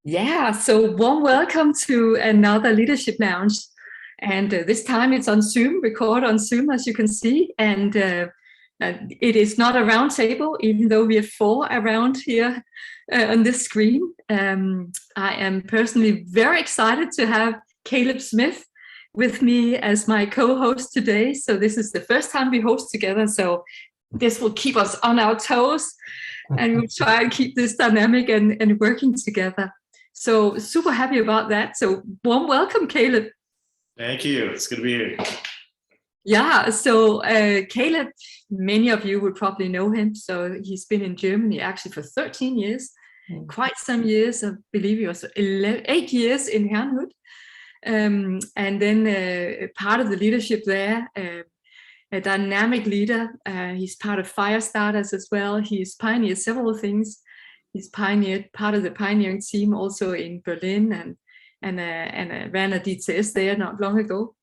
Yeah, so warm welcome to another Leadership Lounge. And this time it's on Zoom, record on Zoom, as you can see. And it is not a round table, even though we have four around here on this screen. I am personally very excited to have Caleb Schmidt with me as my co-host today. So this is the first time we host together. So this will keep us on our toes and we'll try and keep this dynamic and working together. So super happy about that. So warm welcome, Caleb. Thank you. It's good to be here. Yeah, so Caleb, many of you would probably know him. So he's been in Germany actually for 13 years, quite some years. I believe he was 8 years in Herrnhut. And then part of the leadership there, a dynamic leader. He's part of Firestarters as well. He's pioneered several things. He's pioneered part of the pioneering team also in Berlin and ran a DTS there not long ago.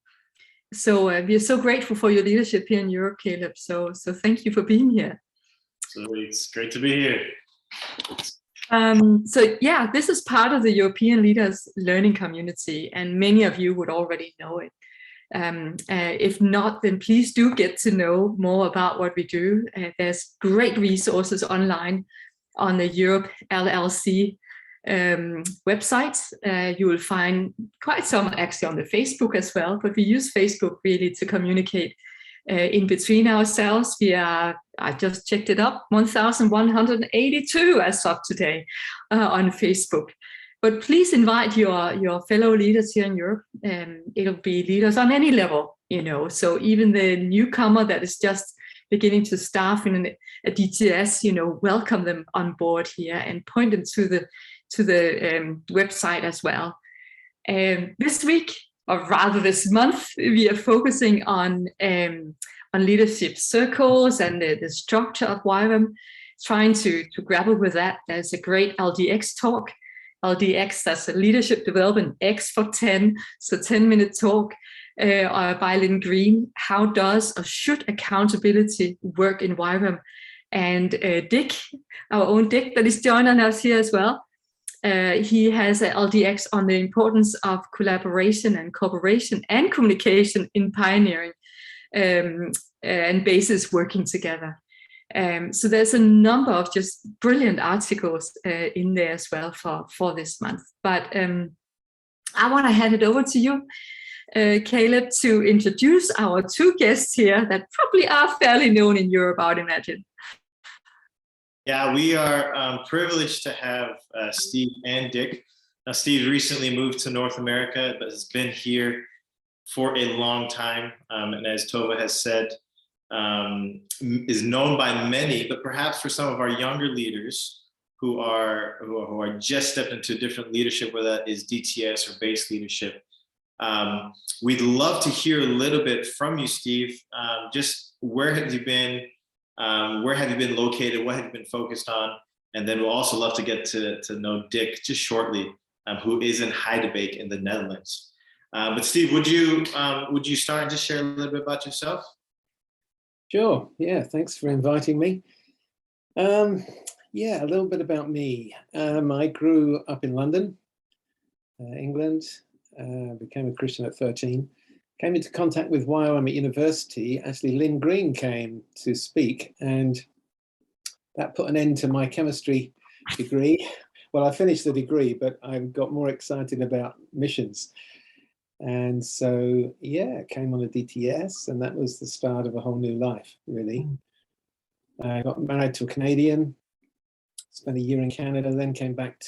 So we are so grateful for your leadership here in Europe, Caleb. So thank you for being here. Absolutely, it's great to be here. So yeah, this is part of the European Leaders Learning Community, and many of you would already know it. If not, then please do get to know more about what we do. There's great resources online on the Europe LLC website. You will find quite some actually on the Facebook as well, but we use Facebook really to communicate in between ourselves. I just checked it up, 1,182 as of today on Facebook. But please invite your fellow leaders here in Europe. It'll be leaders on any level, so even the newcomer that is just beginning to staff in a DTS, welcome them on board here and point them to the website as well. This week, or rather this month, we are focusing on leadership circles and the structure of YWAM, trying to grapple with that. There's a great LDX talk. LDX, that's a Leadership Development X for 10, so 10-minute talk by Lynn Green. How does or should accountability work in YWAM? And Dick, our own Dick, that is joining us here as well. He has a LDX on the importance of collaboration and cooperation and communication in pioneering and bases working together. So there's a number of just brilliant articles in there as well for this month. But I want to hand it over to you, Caleb, to introduce our two guests here that probably are fairly known in Europe, I would imagine. Yeah, we are privileged to have Steve and Dick. Now, Steve recently moved to North America, but has been here for a long time. And as Tove has said, is known by many, but perhaps for some of our younger leaders who are just stepped into different leadership, whether that is DTS or base leadership. We'd love to hear a little bit from you, Steve. Just where have you been? Where have you been located? What have you been focused on? And then we'll also love to get to know Dick just shortly, who is in Heidelberg in the Netherlands. But Steve, would you start and just share a little bit about yourself? Sure. Yeah. Thanks for inviting me. Yeah, a little bit about me. I grew up in London, England. Became a Christian at 13. Came into contact with YWAM at university. Actually, Lynn Green came to speak, and that put an end to my chemistry degree. Well, I finished the degree, but I got more excited about missions. And so, yeah, came on a DTS, and that was the start of a whole new life, really. I got married to a Canadian, spent a year in Canada, then came back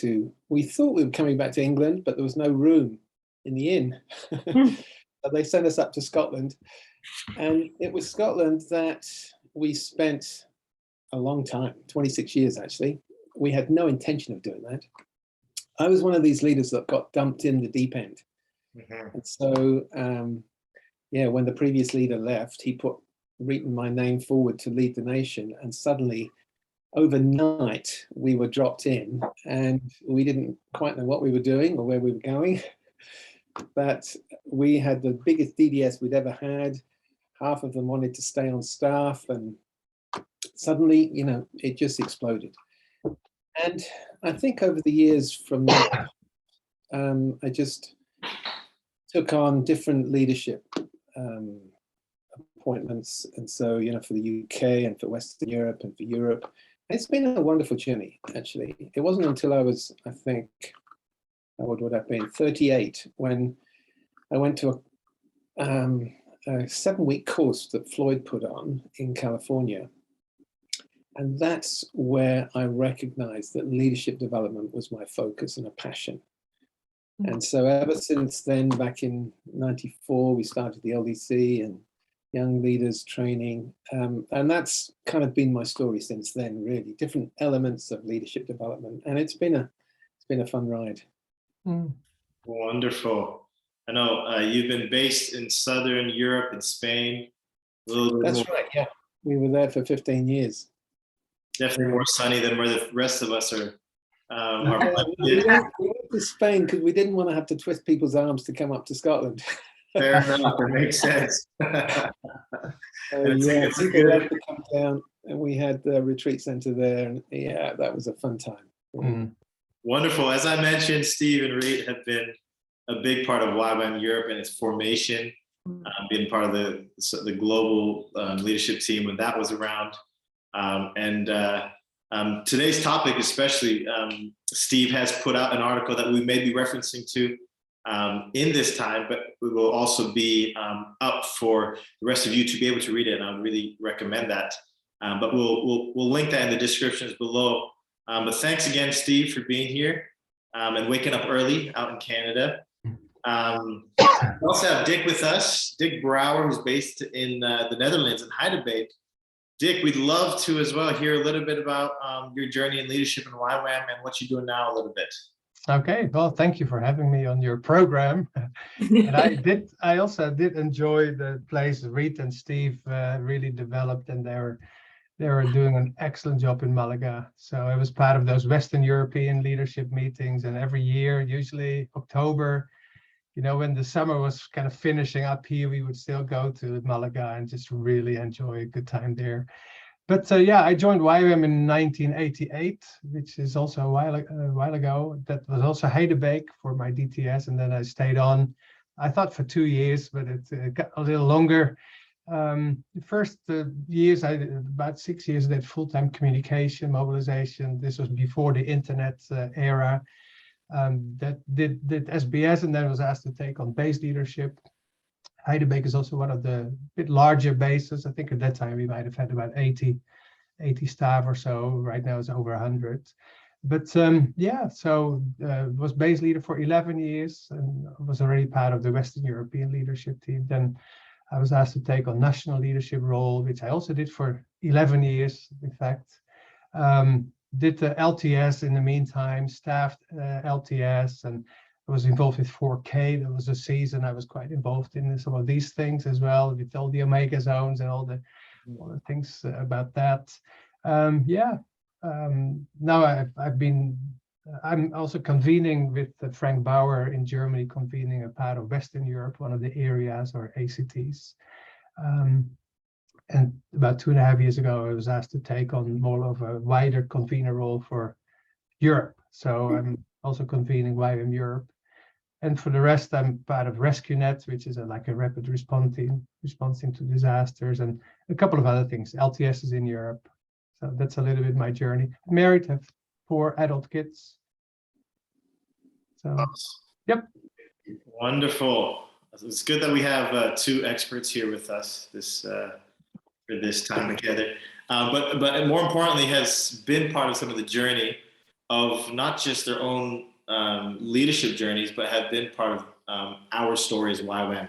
we thought we were coming back to England, but there was no room in the inn. So they sent us up to Scotland, and it was Scotland that we spent a long time, 26 years actually. We had no intention of doing that. I was one of these leaders that got dumped in the deep end. Mm-hmm. And so, yeah, when the previous leader left, he written my name forward to lead the nation, and suddenly, overnight, we were dropped in, and we didn't quite know what we were doing or where we were going. But we had the biggest DDS we'd ever had. Half of them wanted to stay on staff, and suddenly, it just exploded. And I think over the years from that I just took on different leadership appointments. And so, for the UK and for Western Europe and for Europe, it's been a wonderful journey, actually. It wasn't until I was, I think, how old would I have been? 38, when I went to a 7-week course that Floyd put on in California. And that's where I recognized that leadership development was my focus and a passion. And so ever since then, back in 94, we started the LDC and young leaders training. And that's kind of been my story since then, really. Different elements of leadership development. And it's been a fun ride. Wonderful. I know you've been based in Southern Europe and Spain. That's right, yeah. We were there for 15 years. Definitely more sunny than where the rest of us are. We went to Spain because we didn't want to have to twist people's arms to come up to Scotland. Fair enough, it makes sense. People had to come down, and we had the retreat center there, and yeah, that was a fun time. Wonderful. As I mentioned, Steve and Reed have been a big part of YWAM Europe and its formation, being part of the global leadership team when that was around. Today's topic, especially, Steve has put out an article that we may be referencing to in this time, but we will also be up for the rest of you to be able to read it, and I would really recommend that. But we'll link that in the descriptions below. But thanks again, Steve, for being here and waking up early out in Canada. We also have Dick with us, Dick Brouwer, who's based in the Netherlands in Heidelberg. Dick, we'd love to as well hear a little bit about your journey in leadership in YWAM and what you're doing now a little bit. Okay, well, thank you for having me on your program. And I also did enjoy the place Reed and Steve really developed, and they were doing an excellent job in Malaga. So I was part of those Western European leadership meetings, and every year, usually October, when the summer was kind of finishing up here, we would still go to Malaga and just really enjoy a good time there. But I joined YWAM in 1988, which is also a while ago. That was also Heidelberg for my DTS, and then I stayed on. I thought for 2 years, but it got a little longer. The first years, about 6 years, I did full-time communication, mobilization. This was before the internet era. That did SBS, and then was asked to take on base leadership. Heidelberg is also one of the bit larger bases. I think at that time we might have had about 80 staff or so. Right now it's over 100. But was base leader for 11 years and was already part of the Western European leadership team. Then I was asked to take on national leadership role, which I also did for 11 years, in fact. Did the LTS in the meantime, staffed LTS, and I was involved with 4K. There was a season I was quite involved in some of these things as well, with all the Omega zones and all the things about that. Now I'm also convening with Frank Brouwer in Germany, convening a part of Western Europe, one of the areas or ACTs. And about 2.5 years ago, I was asked to take on more of a wider convener role for Europe. So I'm also convening YWAM Europe. And for the rest, I'm part of RescueNet, which is like a rapid responding to disasters, and a couple of other things. LTS is in Europe. So that's a little bit my journey. I'm married, have 4 adult kids. So, yep. Wonderful. It's good that we have 2 experts here with us for this time together. But more importantly, has been part of some of the journey of not just their own leadership journeys, but have been part of our story as YWAM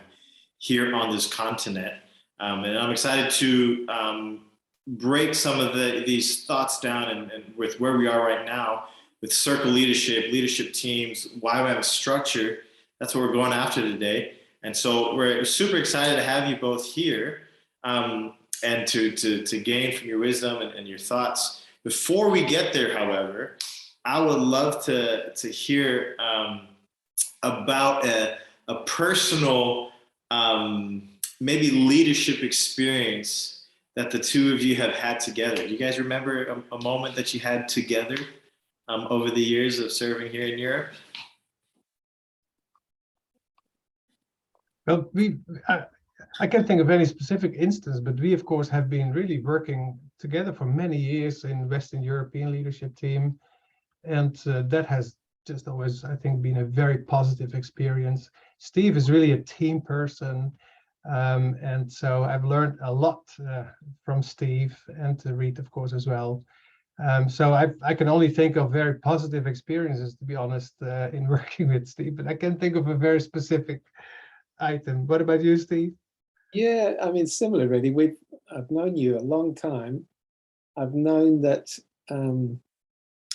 here on this continent. And I'm excited to break some of these thoughts down and with where we are right now with circle leadership teams, YWAM structure. That's what we're going after today. And so we're super excited to have you both here and to gain from your wisdom and your thoughts. Before we get there, however, I would love to hear about a personal, maybe leadership experience that the 2 of you have had together. Do you guys remember a moment that you had together over the years of serving here in Europe? Well, I can't think of any specific instance, but we, of course, have been really working together for many years in Western European leadership team. And that has just always, I think, been a very positive experience. Steve is really a team person. And so I've learned a lot from Steve and Reed, of course, as well. So I can only think of very positive experiences, to be honest, in working with Steve, but I can't think of a very specific item. What about you, Steve? Yeah, I mean, similar really. I've known you a long time. I've known that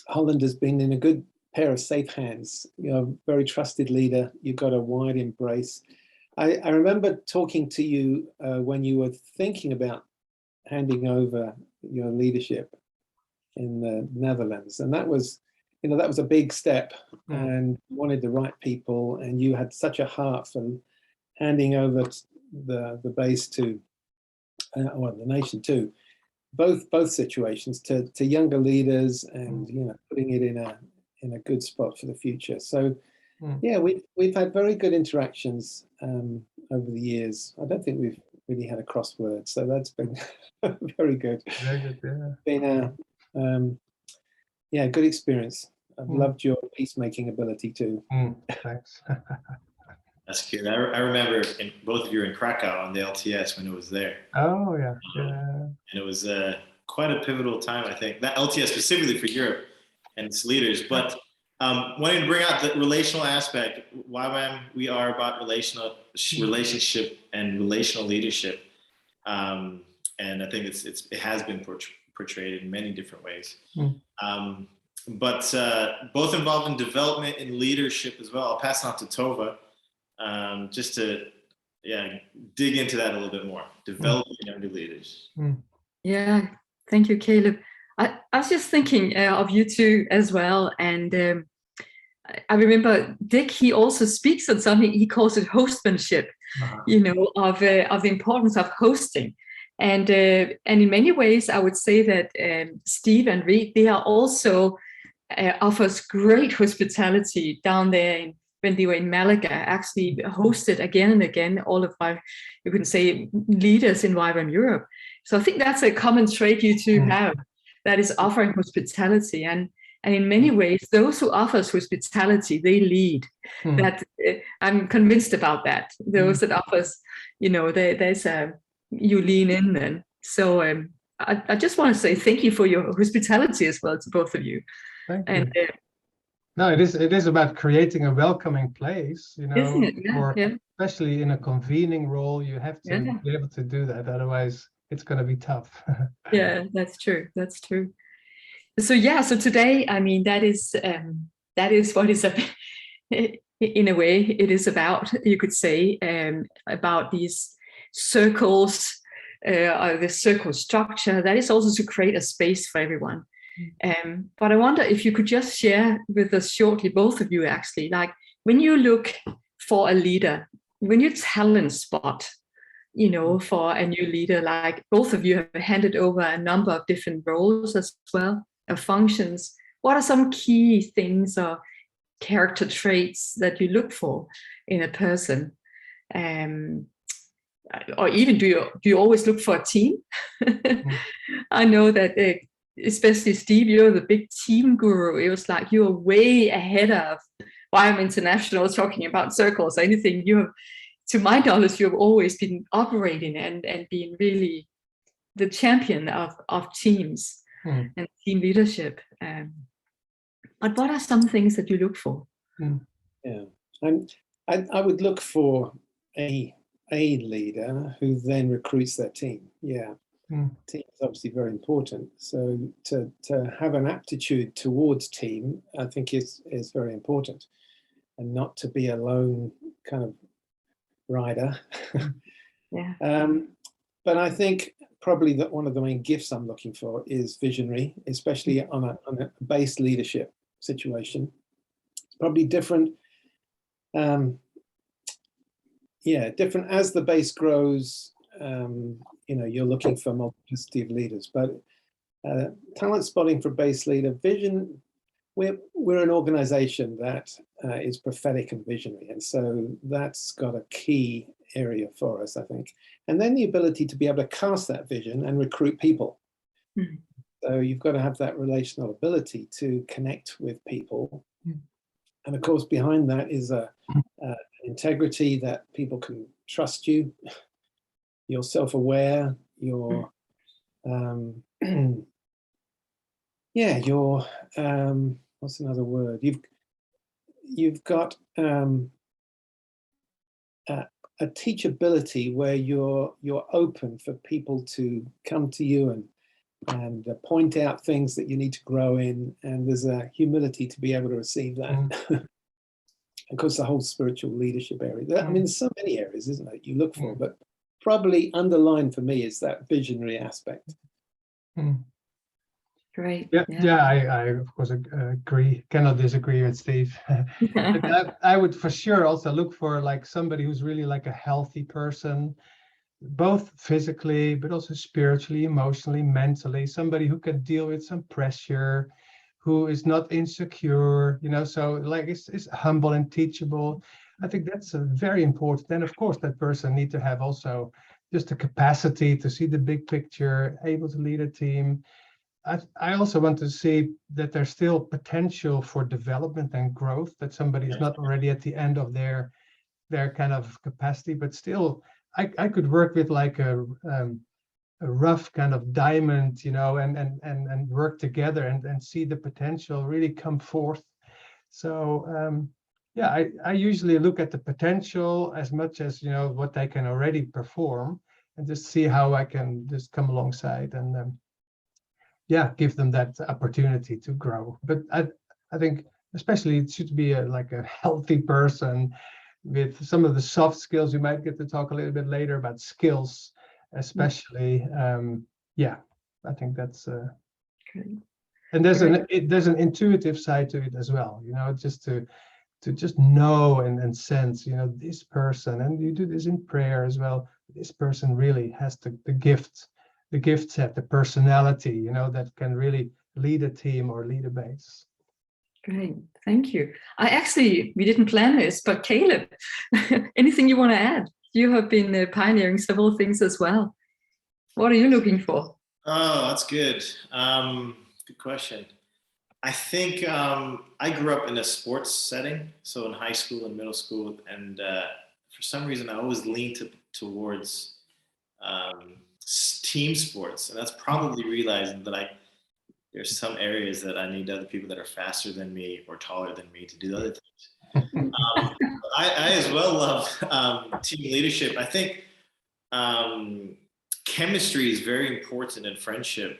Holland has been in a good pair of safe hands. You're a very trusted leader. You've got a wide embrace. I remember talking to you when you were thinking about handing over your leadership in the Netherlands, and that was, that was a big step, and wanted the right people, and you had such a heart for handing over the base to, well, the nation too, both situations to younger leaders, and putting it in a good spot for the future. So yeah, we've had very good interactions over the years. I don't think we've really had a crossword, so that's been very good. Very good, yeah. Been a good experience. I've loved your peacemaking ability too. Thanks. That's good. I remember both of you were in Krakow on the LTS when it was there. Oh yeah. And it was quite a pivotal time, I think. That LTS specifically for Europe and its leaders. But wanting to bring out the relational aspect, YWAM, we are about relationship and relational leadership. And I think it has been portrayed in many different ways. But both involved in development and leadership as well. I'll pass it on to Tove. Just to dig into that a little bit more, developing younger leaders. Yeah, thank you, Caleb. I was just thinking of you two as well, and I remember Dick, he also speaks on something, he calls it hostmanship, of the importance of hosting. And in many ways, I would say that Steve and Reed, they are also offers great hospitality down there when they were in Malaga, actually hosted again and again all of our, you can say, leaders in YWAM Europe. So I think that's a common trait you two have, that is offering hospitality. And in many ways, those who offer hospitality, they lead. That I'm convinced about that. Those that offers, there's you lean in then. So I just want to say thank you for your hospitality as well to both of you. Thank you. No, it is about creating a welcoming place, Isn't it? Yeah, especially in a convening role, you have to be able to do that. Otherwise, it's going to be tough. Yeah, that's true. That's true. So today, I mean, that is what is in a way it is about. You could say about these circles, or the circle structure. That is also to create a space for everyone. But I wonder if you could just share with us shortly, both of you actually, like when you look for a leader, when you talent spot, for a new leader, like both of you have handed over a number of different roles as well, functions. What are some key things or character traits that you look for in a person? Or even do you always look for a team? I know that especially Steve, you're the big team guru. It was like you're way ahead of YWAM International talking about circles. Anything you have, to my knowledge, you've always been operating and being really the champion of teams and team leadership. But what are some things that you look for? Yeah, I would look for a leader who then recruits their team. Yeah. Team is obviously very important. So to have an aptitude towards team, I think is very important, and not to be a lone kind of rider. But I think probably that one of the main gifts I'm looking for is visionary, especially on a base leadership situation. It's probably different. Different as the base grows. You're looking for multiplicity of leaders, but talent spotting for base leader, vision we're an organization that is prophetic and visionary, and so that's got a key area for us, I think. And then the ability to be able to cast that vision and recruit people. Mm. So you've got to have that relational ability to connect with people. Mm. And of course, behind that is a integrity that people can trust you. You're self-aware. You're yeah, you're what's another word? You've got a teachability where you're open for people to come to you and point out things that you need to grow in, and there's a humility to be able to receive that. Of course, the whole spiritual leadership area. I mean, there's so many areas, isn't it, you look for, but probably underlined for me is that visionary aspect. Great. Yeah, I of course agree, cannot disagree with Steve. But I would for sure also look for like somebody who's really like a healthy person, both physically, but also spiritually, emotionally, mentally, somebody who can deal with some pressure, who is not insecure, you know, so like is humble and teachable. I think that's very important. And of course, that person needs to have also just the capacity to see the big picture, able to lead a team. I also want to see that there's still potential for development and growth, that somebody is not already at the end of their kind of capacity, but still I could work with like a rough kind of diamond, you know, and work together and see the potential really come forth. So yeah, I usually look at the potential as much as, you know, what they can already perform, and just see how I can just come alongside and yeah, give them that opportunity to grow. But I think especially it should be like a healthy person with some of the soft skills. We might get to talk a little bit later about skills, especially. Yeah, I think that's Great. and there's an intuitive side to it as well, you know, just to just know and sense, you know, this person, and you do this in prayer as well, this person really has the gift set, the personality, you know, that can really lead a team or lead a base. Great, thank you. We didn't plan this, but Caleb, anything you want to add? You have been pioneering several things as well. What are you looking for? Oh, that's good. Good question. I think I grew up in a sports setting, so in high school and middle school, and for some reason I always leaned towards team sports, and that's probably realizing that there's some areas that I need other people that are faster than me or taller than me to do other things. I as well love team leadership. I think chemistry is very important in friendship.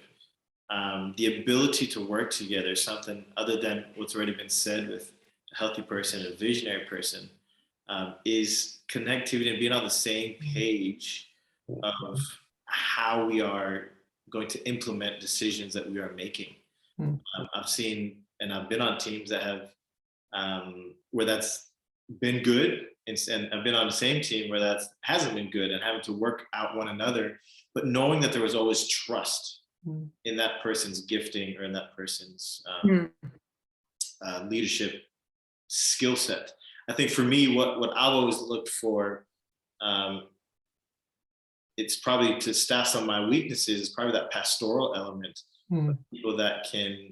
The ability to work together is something other than what's already been said with a healthy person, a visionary person, is connectivity and being on the same page of how we are going to implement decisions that we are making. I've seen, and I've been on teams that have, where that's been good, and I've been on the same team where that hasn't been good, and having to work out one another, but knowing that there was always trust in that person's gifting or in that person's leadership skill set. I think for me, what I've always looked for, it's probably to staff some of my weaknesses, is probably that pastoral element. People that can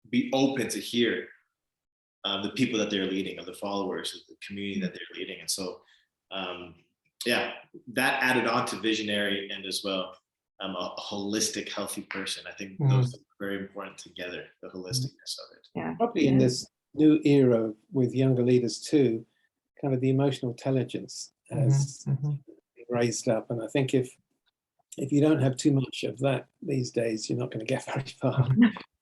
be open to hear the people that they're leading, or the followers, the community that they're leading. And so, yeah, that added on to visionary, and as well, a holistic, healthy person. I think those are very important together, the holisticness of it. Yeah. Probably in this new era with younger leaders too, kind of the emotional intelligence has been raised up. And I think if you don't have too much of that these days, you're not going to get very far.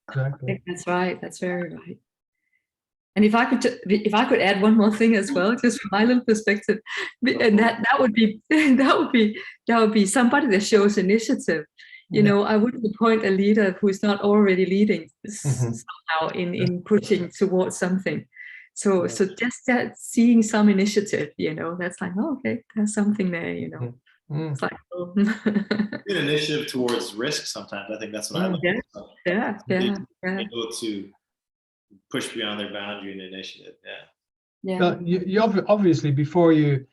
Exactly. I think that's right. That's very right. And if I could add one more thing as well, just from my little perspective, and that would be somebody that shows initiative. You know, I wouldn't appoint a leader who is not already leading somehow in pushing towards something. So just that seeing some initiative, you know, that's like, oh, okay, there's something there, you know. It's like, oh. Good initiative towards risk sometimes. I think that's what I look at. So yeah. able to push beyond their boundary and initiative. You obviously, before you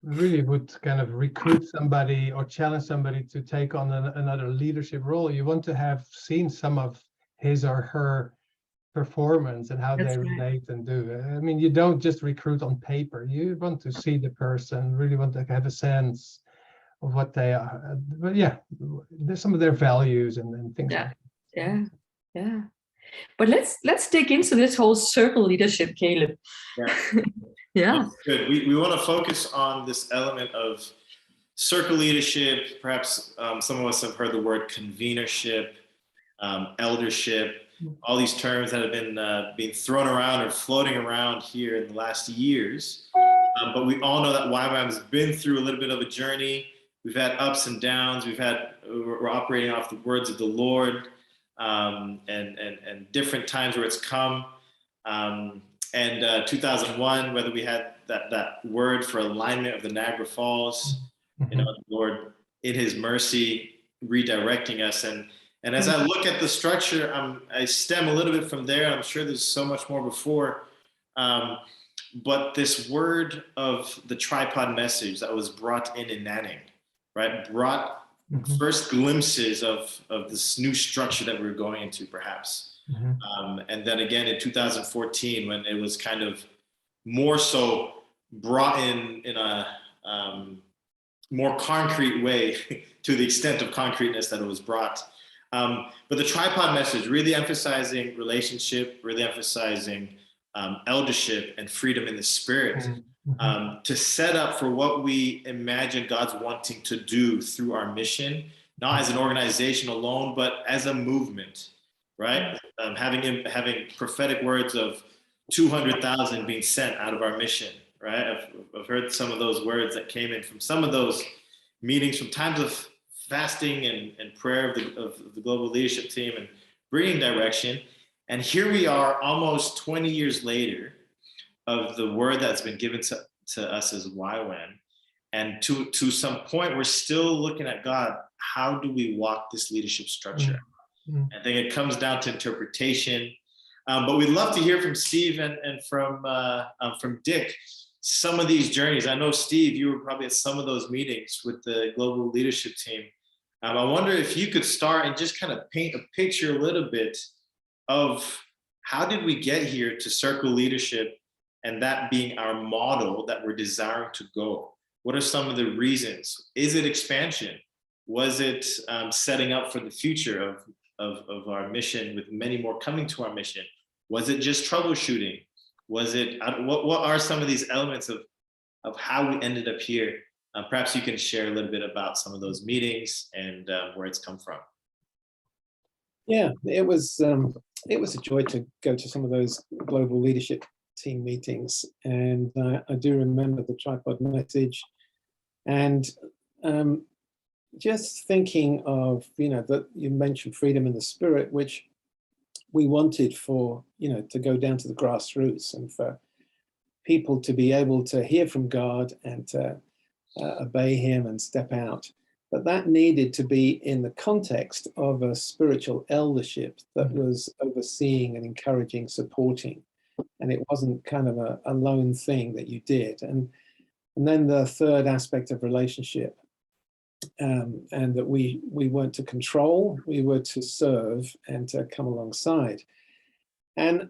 really would kind of recruit somebody or challenge somebody to take on another leadership role, you want to have seen some of his or her performance and how they relate and do. I mean, you don't just recruit on paper. You want to see the person, really want to have a sense of what they are. But yeah, there's some of their values and things like that. Yeah. But let's dig into this whole circle leadership, Caleb. Yeah. Good. We want to focus on this element of circle leadership. Perhaps some of us have heard the word convenership, eldership, all these terms that have been being thrown around or floating around here in the last years. But we all know that YWAM has been through a little bit of a journey. We've had ups and downs. We're operating off the words of the Lord, and different times where it's come. And 2001, whether we had that word for alignment of the Niagara Falls, the Lord in His mercy redirecting us. And as I look at the structure, I stem a little bit from there. I'm sure there's so much more before. But this word of the tripod message that was brought in Nanning, right? Brought first glimpses of this new structure that we're going into, perhaps. And then again in 2014, when it was kind of more so brought in a more concrete way, to the extent of concreteness that it was brought. But the tripod message, really emphasizing relationship, really emphasizing eldership and freedom in the spirit, to set up for what we imagine God's wanting to do through our mission, not as an organization alone, but as a movement, right? Having prophetic words of 200,000 being sent out of our mission, right? I've heard some of those words that came in from some of those meetings, from times of fasting and prayer of the global leadership team and bringing direction. And here we are almost 20 years later of the word that's been given to us as YWAM. And to some point, we're still looking at God. How do we walk this leadership structure? I think it comes down to interpretation. But we'd love to hear from Steve and from Dick some of these journeys. I know, Steve, you were probably at some of those meetings with the global leadership team. I wonder if you could start and just kind of paint a picture a little bit of how did we get here to circle leadership and that being our model that we're desiring to go. What are some of the reasons? Is it expansion? Was it setting up for the future of our mission, with many more coming to our mission? Was it just troubleshooting? Was it, what are some of these elements of how we ended up here? Perhaps you can share a little bit about some of those meetings and where it's come from. Yeah, it was a joy to go to some of those global leadership team meetings, and I do remember the tripod message, and just thinking of, that you mentioned freedom in the spirit, which we wanted for, to go down to the grassroots and for people to be able to hear from God and to obey Him and step out. But that needed to be in the context of a spiritual eldership that was overseeing and encouraging, supporting. And it wasn't kind of a lone thing that you did. And then the third aspect of relationship, and that we weren't to control, we were to serve and to come alongside. And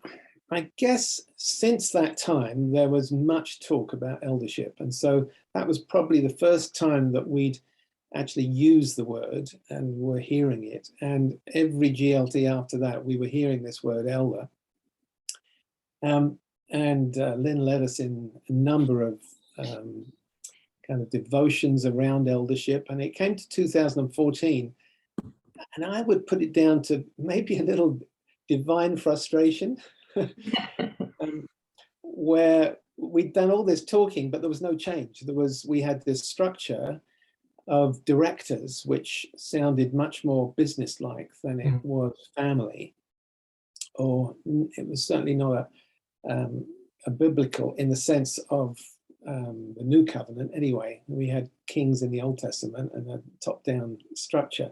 I guess since that time, there was much talk about eldership. And so that was probably the first time that we'd actually used the word and were hearing it. And every GLT after that, we were hearing this word elder. And Lynn led us in a number of kind of devotions around eldership. And it came to 2014. And I would put it down to maybe a little divine frustration. Where we'd done all this talking, but there was no change. We had this structure of directors, which sounded much more business-like than it was family, or it was certainly not a biblical in the sense of the New Covenant anyway. We had kings in the Old Testament and a top-down structure.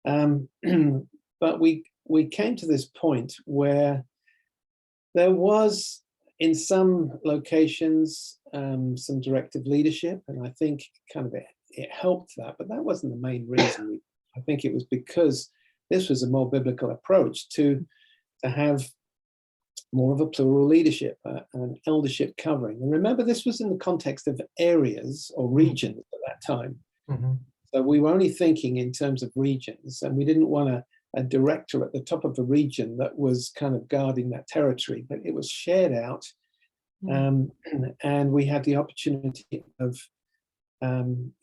But we came to this point where there was, in some locations, some directive leadership, and I think kind of it helped that, but that wasn't the main reason. I think it was because this was a more biblical approach to have more of a plural leadership, an eldership covering. And remember, this was in the context of areas or regions at that time. Mm-hmm. So we were only thinking in terms of regions, and we didn't want a director at the top of the region that was kind of guarding that territory, but it was shared out. And we had the opportunity of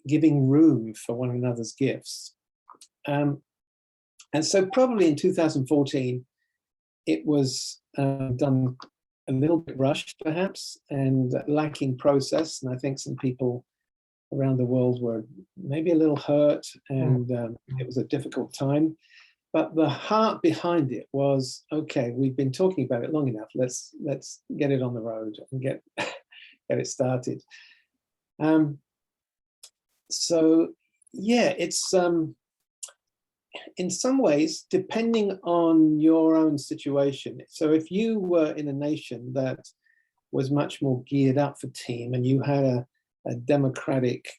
giving room for one another's gifts. And so probably in 2014, it was done a little bit rushed, perhaps, and lacking process. And I think some people around the world were maybe a little hurt, and it was a difficult time. But the heart behind it was, okay, we've been talking about it long enough. Let's get it on the road and get it started. So yeah, it's in some ways, depending on your own situation. So if you were in a nation that was much more geared up for team, and you had a democratic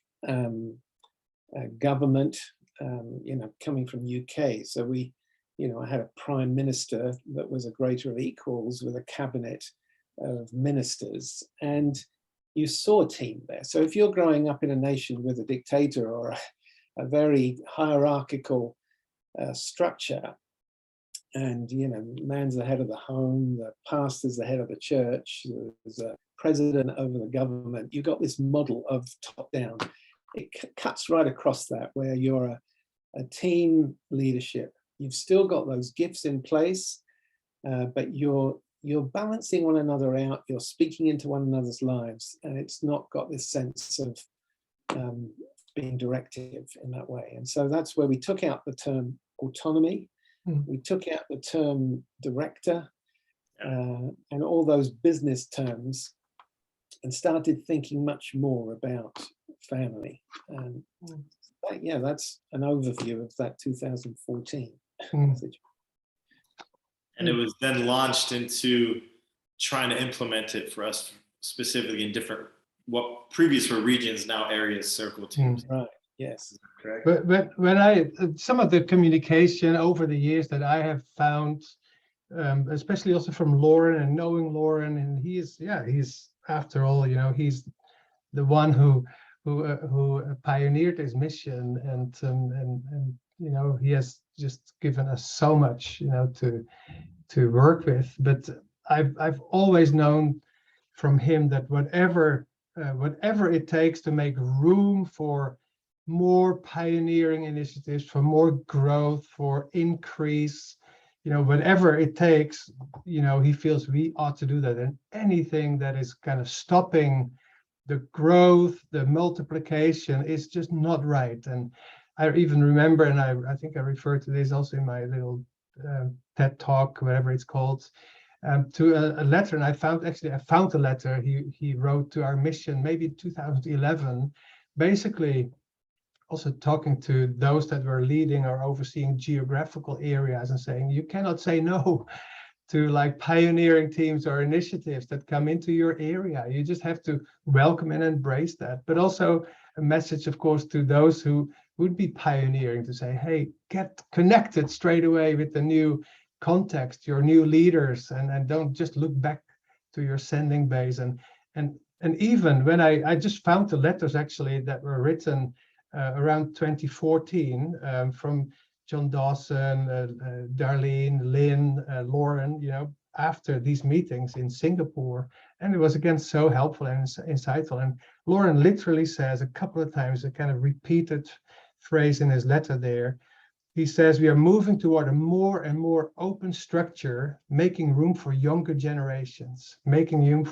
government, coming from UK. So I had a prime minister that was a greater of equals with a cabinet of ministers, and you saw a team there. So if you're growing up in a nation with a dictator or a very hierarchical structure, and man's the head of the home, the pastor's the head of the church, there's a president over the government, you got this model of top down. It cuts right across that, where you're a team leadership. You've still got those gifts in place, but you're balancing one another out, you're speaking into one another's lives, and it's not got this sense of being directive in that way. And so that's where we took out the term autonomy, we took out the term director, and all those business terms, and started thinking much more about family. And that's an overview of that 2014 situation. And it was then launched into trying to implement it for us specifically in different, what previous were regions, now areas, circle teams. Right, yes. Correct. But when some of the communication over the years that I have found, especially also from Lauren and knowing Lauren, and he's after all, he's the one who pioneered this mission, and he has just given us so much, to work with. But I've always known from him that whatever it takes to make room for more pioneering initiatives, for more growth, for increase, whatever it takes, he feels we ought to do that. And anything that is kind of stopping the growth, the multiplication, is just not right. And I even remember, and I think I referred to this also in my little TED talk, whatever it's called, to a letter. And I found a letter he wrote to our mission, maybe 2011, basically also talking to those that were leading or overseeing geographical areas and saying, you cannot say no to like pioneering teams or initiatives that come into your area. You just have to welcome and embrace that. But also a message, of course, to those who would be pioneering, to say, hey, get connected straight away with the new context, your new leaders, and don't just look back to your sending base. And even when I just found the letters actually that were written around 2014 from John Dawson, Darlene, Lynn, Lauren, after these meetings in Singapore. And it was again so helpful and insightful. And Lauren literally says a couple of times, a kind of repeated phrase in his letter there. He says, we are moving toward a more and more open structure, making room for younger generations, making room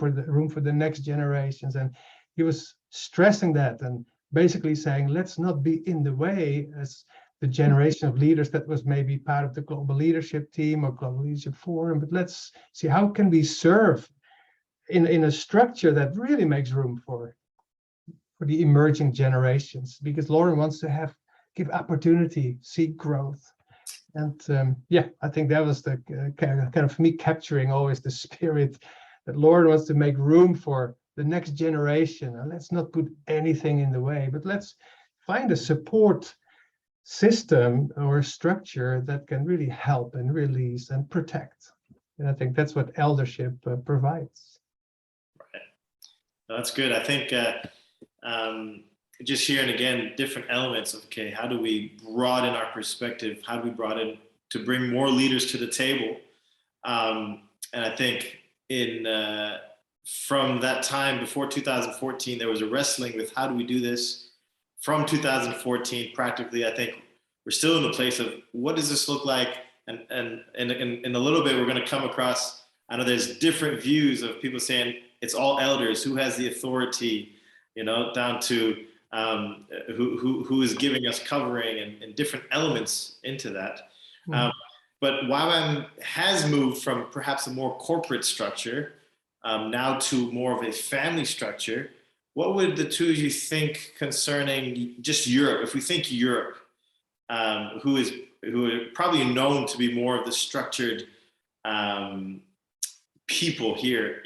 for the next generations. And he was stressing that and basically saying, let's not be in the way as the generation of leaders that was maybe part of the global leadership team or global leadership forum, but let's see how can we serve in a structure that really makes room for the emerging generations, because Lauren wants to give opportunity, seek growth. And yeah, I think that was the kind of for me capturing always the spirit that Lauren wants to make room for the next generation. And let's not put anything in the way, but let's find a support system or structure that can really help and release and protect. And I think that's what eldership provides. Right. No, that's good. I think just hearing again different elements of, okay, how do we broaden our perspective? How do we broaden to bring more leaders to the table? And I think from that time before 2014, there was a wrestling with how do we do this. From 2014, practically, I think we're still in the place of what does this look like? And in a little bit, we're going to come across, I know there's different views of people saying it's all elders, who has the authority, down to who is giving us covering and different elements into that. But YWAM has moved from perhaps a more corporate structure now to more of a family structure. What would the two of you think concerning just Europe? If we think Europe, who are probably known to be more of the structured people here,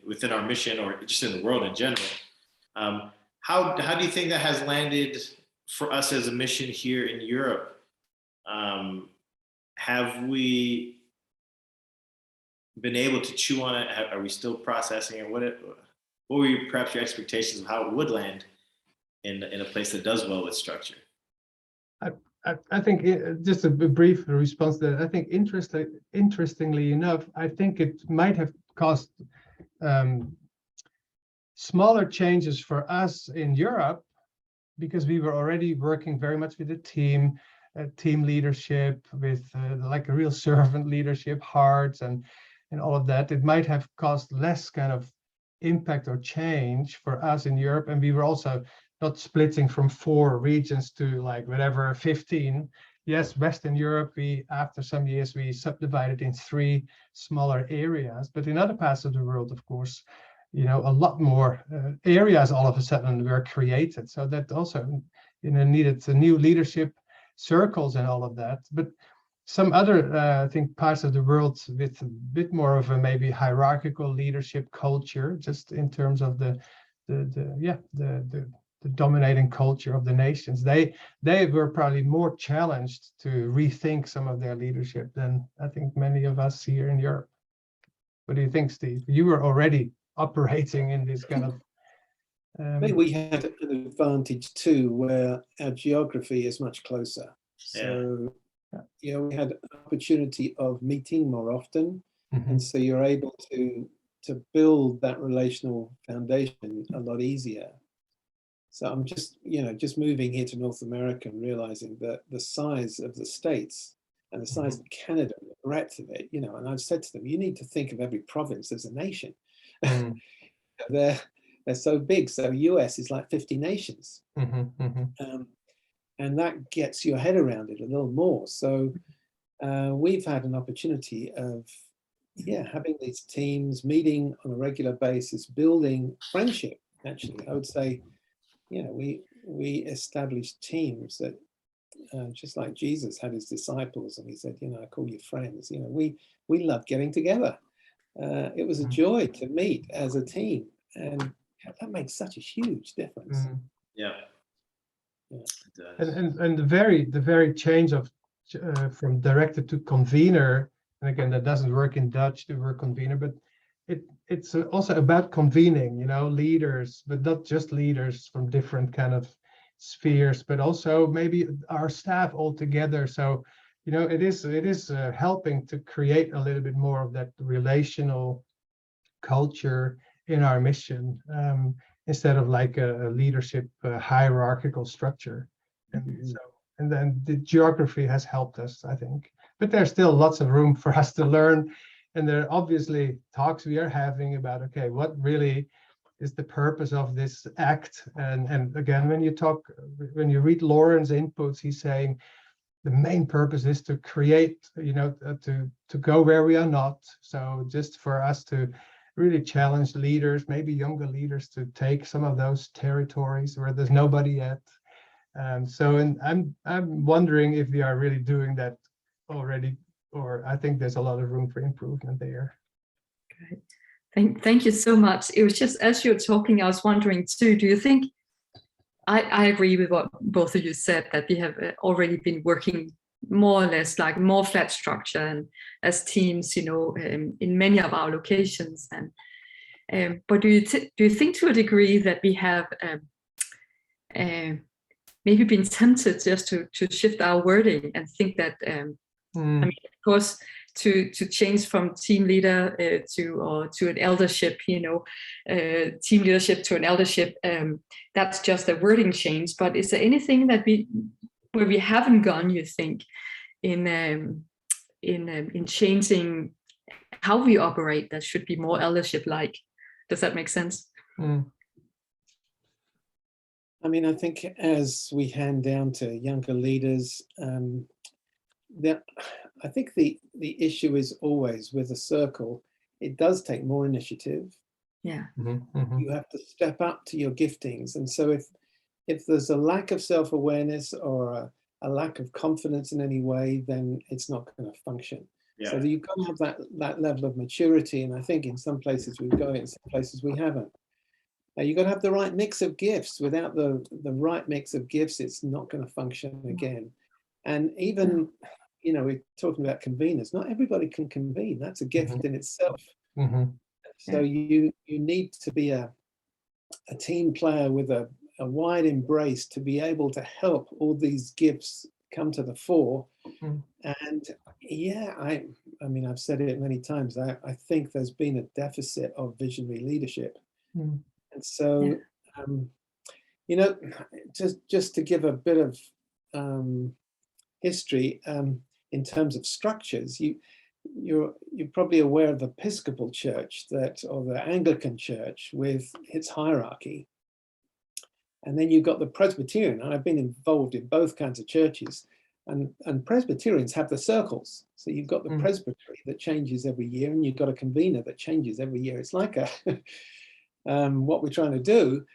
within our mission or just in the world in general. How do you think that has landed for us as a mission here in Europe? Have we been able to chew on it? Are we still processing it? What were perhaps your expectations of how it would land in a place that does well with structure? I think just a brief response to that. I think interestingly enough, I think it might have caused smaller changes for us in Europe, because we were already working very much with the team leadership, with like a real servant leadership, hearts and all of that. It might have caused less kind of impact or change for us in Europe, and we were also not splitting from 4 regions to like whatever 15. Yes, Western Europe, after some years we subdivided in 3 smaller areas, but in other parts of the world, of course, a lot more areas all of a sudden were created. So that also needed new leadership circles and all of that. But some other I think parts of the world with a bit more of a maybe hierarchical leadership culture, just in terms of the dominating culture of the nations, they were probably more challenged to rethink some of their leadership than I think many of us here in Europe. What do you think, Steve? You were already operating in this kind of maybe we had an advantage too, where our geography is much closer. So we had an opportunity of meeting more often, and so you're able to build that relational foundation a lot easier. So I'm just moving here to North America and realizing that the size of the states and the size of Canada, the breadth of it, and I've said to them, you need to think of every province as a nation. They're so big. So US is like 50 nations. And that gets your head around it a little more. So we've had an opportunity of having these teams meeting on a regular basis, building friendship. Actually, I would say, we established teams that just like Jesus had his disciples, and he said, I call you friends. We love getting together. It was a joy to meet as a team, and that makes such a huge difference. And the very change of from director to convener, and again that doesn't work in Dutch, the word convener, but it's also about convening, leaders, but not just leaders from different kind of spheres, but also maybe our staff all together. So it is helping to create a little bit more of that relational culture in our mission, instead of like a leadership hierarchical structure. And then the geography has helped us, I think. But there's still lots of room for us to learn. And there are obviously talks we are having about, okay, what really is the purpose of this act? And again, when you read Lauren's inputs, he's saying the main purpose is to create, to go where we are not. So just for us to really challenge leaders, maybe younger leaders, to take some of those territories where there's nobody yet. And I'm wondering if we are really doing that already, or I think there's a lot of room for improvement there. Great. Thank you so much. It was just, as you're talking, I was wondering too, do you think, I agree with what both of you said, that we have already been working more or less like more flat structure and as teams, in many of our locations. And but do you think to a degree that we have maybe been tempted just to shift our wording and think that I mean, of course, to change from team leader to an eldership, team leadership to an eldership, that's just a wording change. But is there anything that where we haven't gone, you think, in changing how we operate that should be more eldership like? Does that make sense? I mean, I think as we hand down to younger leaders, I think the issue is always with a circle, it does take more initiative. Yeah. You have to step up to your giftings. And so if there's a lack of self-awareness or a lack of confidence in any way, then it's not going to function. Yeah. So you've got to have that level of maturity. And I think in some places we've got it, in some places we haven't. You've got to have the right mix of gifts. Without the right mix of gifts, it's not going to function again. And even, we're talking about conveners. Not everybody can convene. That's a gift in itself. So you need to be a team player with a wide embrace to be able to help all these gifts come to the fore. And yeah, I mean, I've said it many times. I think there's been a deficit of visionary leadership. And so, just to give a bit of history in terms of structures, you're probably aware of the Episcopal Church or the Anglican Church with its hierarchy. And then you've got the Presbyterian, and I've been involved in both kinds of churches. And Presbyterians have the circles. So you've got the presbytery that changes every year, and you've got a convener that changes every year. It's like what we're trying to do.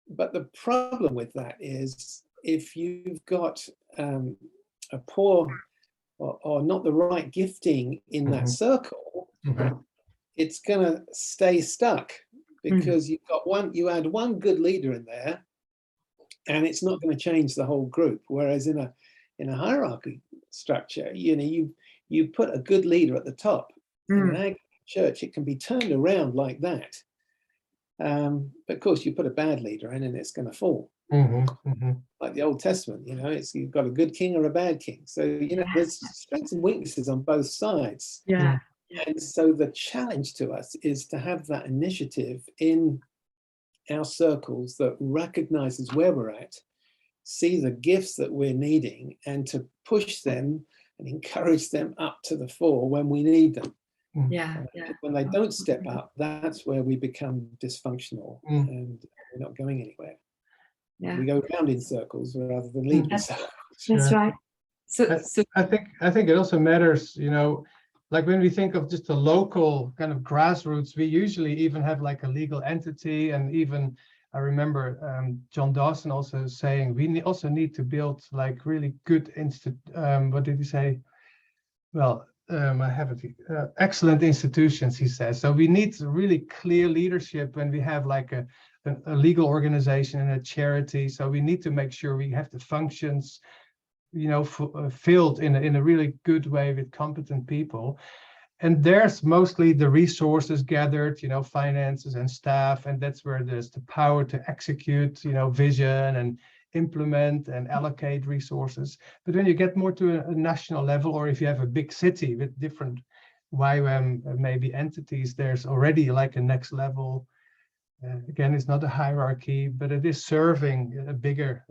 But the problem with that is if you've got a poor or not the right gifting in that circle, it's going to stay stuck because you add one good leader in there and it's not going to change the whole group. Whereas in a hierarchy structure, you put a good leader at the top. In an Anglican church, it can be turned around like that. But of course, you put a bad leader in and it's going to fall. Like the Old Testament, you've got a good king or a bad king. So, there's strengths and weaknesses on both sides. Yeah. And so the challenge to us is to have that initiative in our circles that recognizes where we're at, see the gifts that we're needing, and to push them and encourage them up to the fore when we need them. When they don't step up, that's where we become dysfunctional and we're not going anywhere. We go round in circles rather than leave in circles. That's right. So I think it also matters, like when we think of just a local kind of grassroots, we usually even have like a legal entity. And even I remember John Dawson also saying we also need to build like really good what did he say? Well, I have it. Excellent institutions, he says. So we need really clear leadership when we have like a legal organization and a charity. So we need to make sure we have the functions, filled in a really good way with competent people. And there's mostly the resources gathered, finances and staff, and that's where there's the power to execute, vision and implement and allocate resources. But when you get more to a national level, or if you have a big city with different YWAM maybe entities, there's already like a next level. Again, it's not a hierarchy, but it is serving a bigger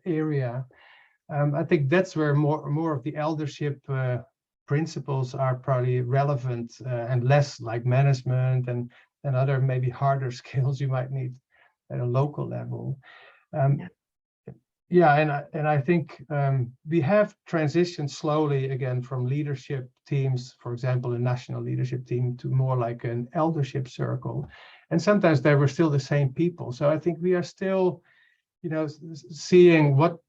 area. I think that's where more of the eldership principles are probably relevant and less like management and other maybe harder skills you might need at a local level. Yeah, and I think we have transitioned slowly again from leadership teams, for example, a national leadership team, to more like an eldership circle. And sometimes they were still the same people. So I think we are still, seeing what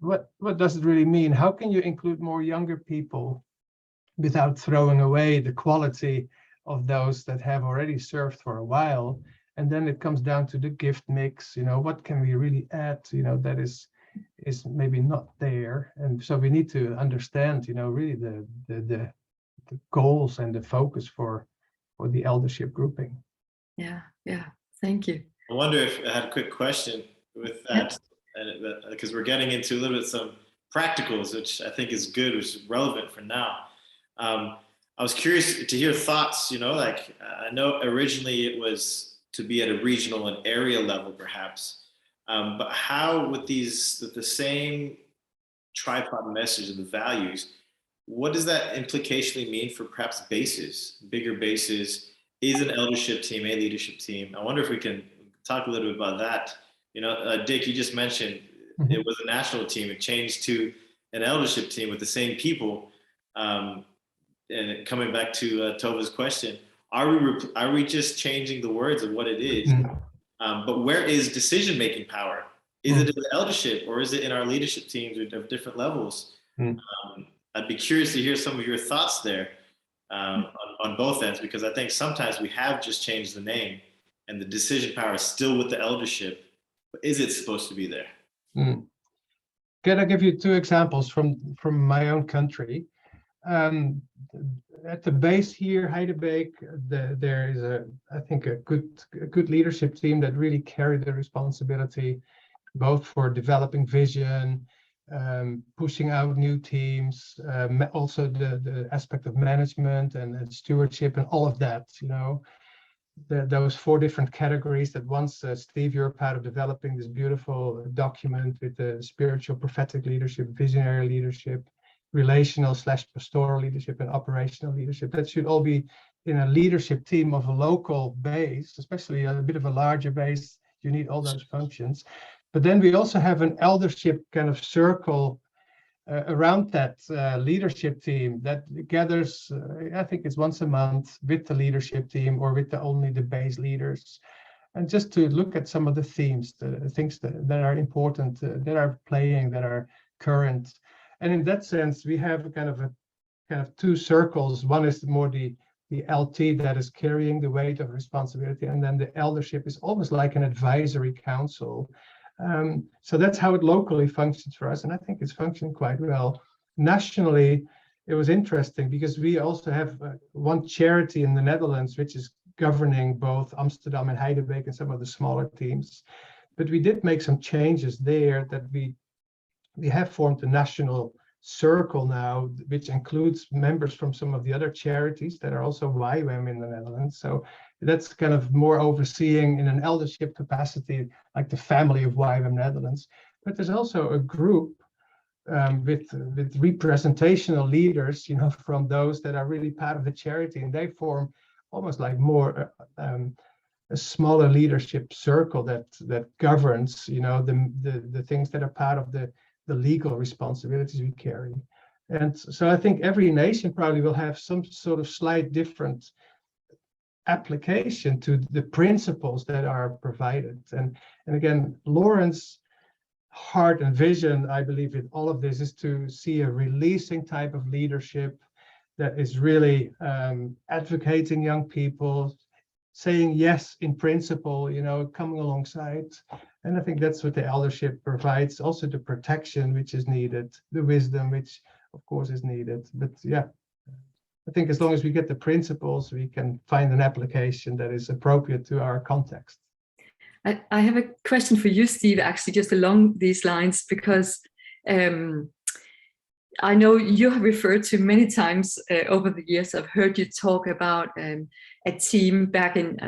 does it really mean? How can you include more younger people without throwing away the quality of those that have already served for a while? And then it comes down to the gift mix. What can we really add? That is maybe not there, and so we need to understand, really the goals and the focus for the eldership grouping. Yeah, thank you. I wonder if I had a quick question with that, because we're getting into a little bit some practicals, which I think is good, which is relevant for now. I was curious to hear thoughts. I know originally it was to be at a regional and area level, perhaps. But how, with the same tripod message of the values, what does that implicationally mean for perhaps bigger bases? Is an eldership team a leadership team? I wonder if we can talk a little bit about that. Dick, you just mentioned it was a national team. It changed to an eldership team with the same people. And coming back to Tove's question, are we just changing the words of what it is? But where is decision-making power? Is it in the eldership, or is it in our leadership teams of different levels? I'd be curious to hear some of your thoughts there on both ends, because I think sometimes we have just changed the name and the decision power is still with the eldership, but is it supposed to be there? Can I give you two examples from my own country? At the base here, Heidelberg, there is I think a good leadership team that really carried the responsibility both for developing vision, pushing out new teams, also the aspect of management and stewardship and all of that. Those 4 different categories that once, Steve, you're part of developing this beautiful document with the spiritual prophetic leadership, visionary leadership, relational/pastoral leadership, and operational leadership. That should all be in a leadership team of a local base, especially a bit of a larger base. You need all those functions. But then we also have an eldership kind of circle around that leadership team that gathers, I think it's once a month, with the leadership team or with only the base leaders. And just to look at some of the themes, the things that are important, that are playing, that are current. And in that sense, we have kind of 2 circles. One is more the LT that is carrying the weight of responsibility, and then the eldership is almost like an advisory council. So that's how it locally functions for us, and I think it's functioning quite well. Nationally, it was interesting because we also have one charity in the Netherlands which is governing both Amsterdam and Heidelberg and some of the smaller teams. But we did make some changes there, that we have formed a national circle now, which includes members from some of the other charities that are also YWAM in the Netherlands. So that's kind of more overseeing in an eldership capacity, like the family of YWAM Netherlands. But there's also a group with representational leaders, from those that are really part of the charity, and they form almost like more a smaller leadership circle that governs, the things that are part of the legal responsibilities we carry. And so I think every nation probably will have some sort of slight different application to the principles that are provided. And again, Lauren's heart and vision, I believe, in all of this is to see a releasing type of leadership that is really advocating young people, saying yes in principle, coming alongside. And I think that's what the eldership provides. Also the protection which is needed, the wisdom which of course is needed. But yeah, I think as long as we get the principles, we can find an application that is appropriate to our context. I have a question for you, Steve, actually, just along these lines, because I know you have referred to many times over the years. I've heard you talk about a team back in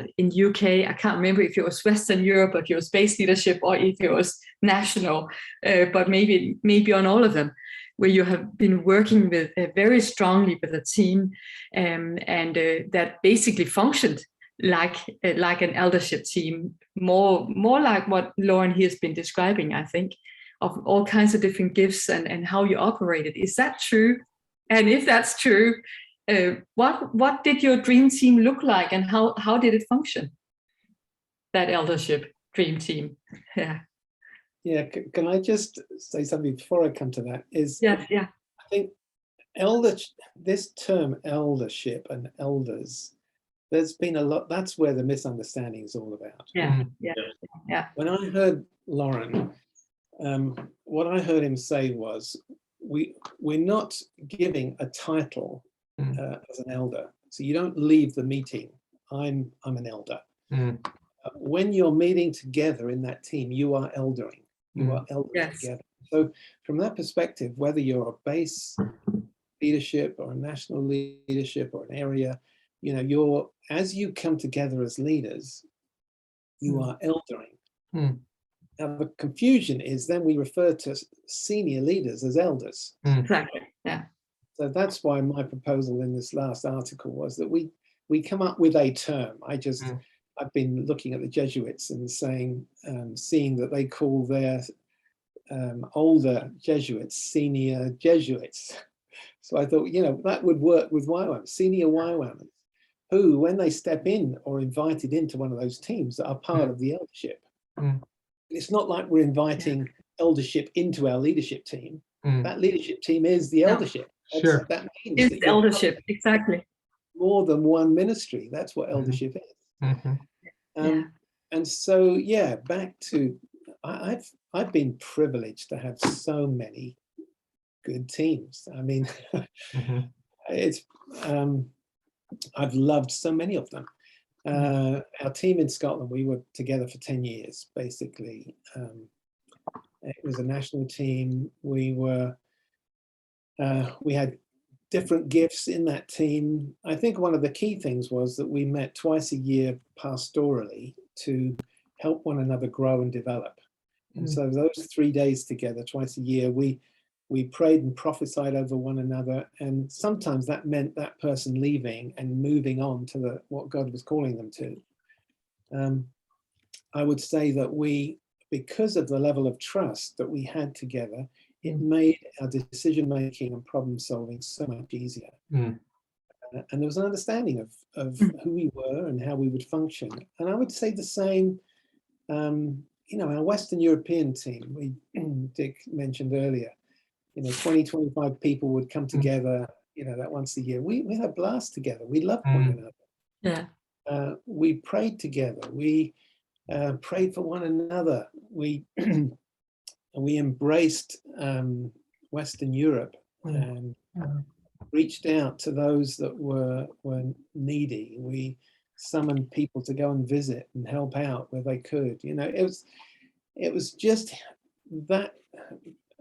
UK. I can't remember if it was Western Europe, or if it was base leadership, or if it was national, but maybe on all of them, where you have been working with very strongly with a team, and that basically functioned like an eldership team, more like what Lauren here has been describing, I think. of all kinds of different gifts and how you operate it. Is that true? And if that's true, what did your dream team look like, and how did it function? That eldership dream team. Yeah. Yeah. Can I just say something before I come to that? Yeah. I think this term eldership and elders, there's been a lot. That's where the misunderstanding is all about. Yeah. When I heard Lauren, what I heard him say was, we're not giving a title as an elder. So you don't leave the meeting, I'm an elder. When you're meeting together in that team, you are eldering. You are elders together. So from that perspective, whether you're a base leadership or a national leadership or an area, as you come together as leaders, you are eldering. Now the confusion is then we refer to senior leaders as elders. Exactly. Yeah. So that's why my proposal in this last article was that we come up with a term. I've been looking at the Jesuits and seeing that they call their older Jesuits senior Jesuits. So I thought, that would work with YWAM, senior YWAMers, who, when they step in or invited into one of those teams, are part of the eldership. It's not like we're inviting eldership into our leadership team. That leadership team is the eldership. Sure. That means it's eldership, exactly. More than one ministry. That's what eldership is. And so, back to, I've been privileged to have so many good teams. I mean, I've loved so many of them. Our team in Scotland, we were together for 10 years, basically. It was a national team. We had different gifts in that team. I think one of the key things was that we met twice a year pastorally to help one another grow and develop. And so those 3 days together, twice a year, we prayed and prophesied over one another. And sometimes that meant that person leaving and moving on to what God was calling them to. I would say that because of the level of trust that we had together, it made our decision-making and problem-solving so much easier. And there was an understanding of who we were and how we would function. And I would say the same, our Western European team, Dick mentioned earlier, 20, 25 people would come together, that once a year. We had a blast together. We loved one another. Yeah. We prayed together. We prayed for one another. We embraced Western Europe and reached out to those that were needy. We summoned people to go and visit and help out where they could. It was just that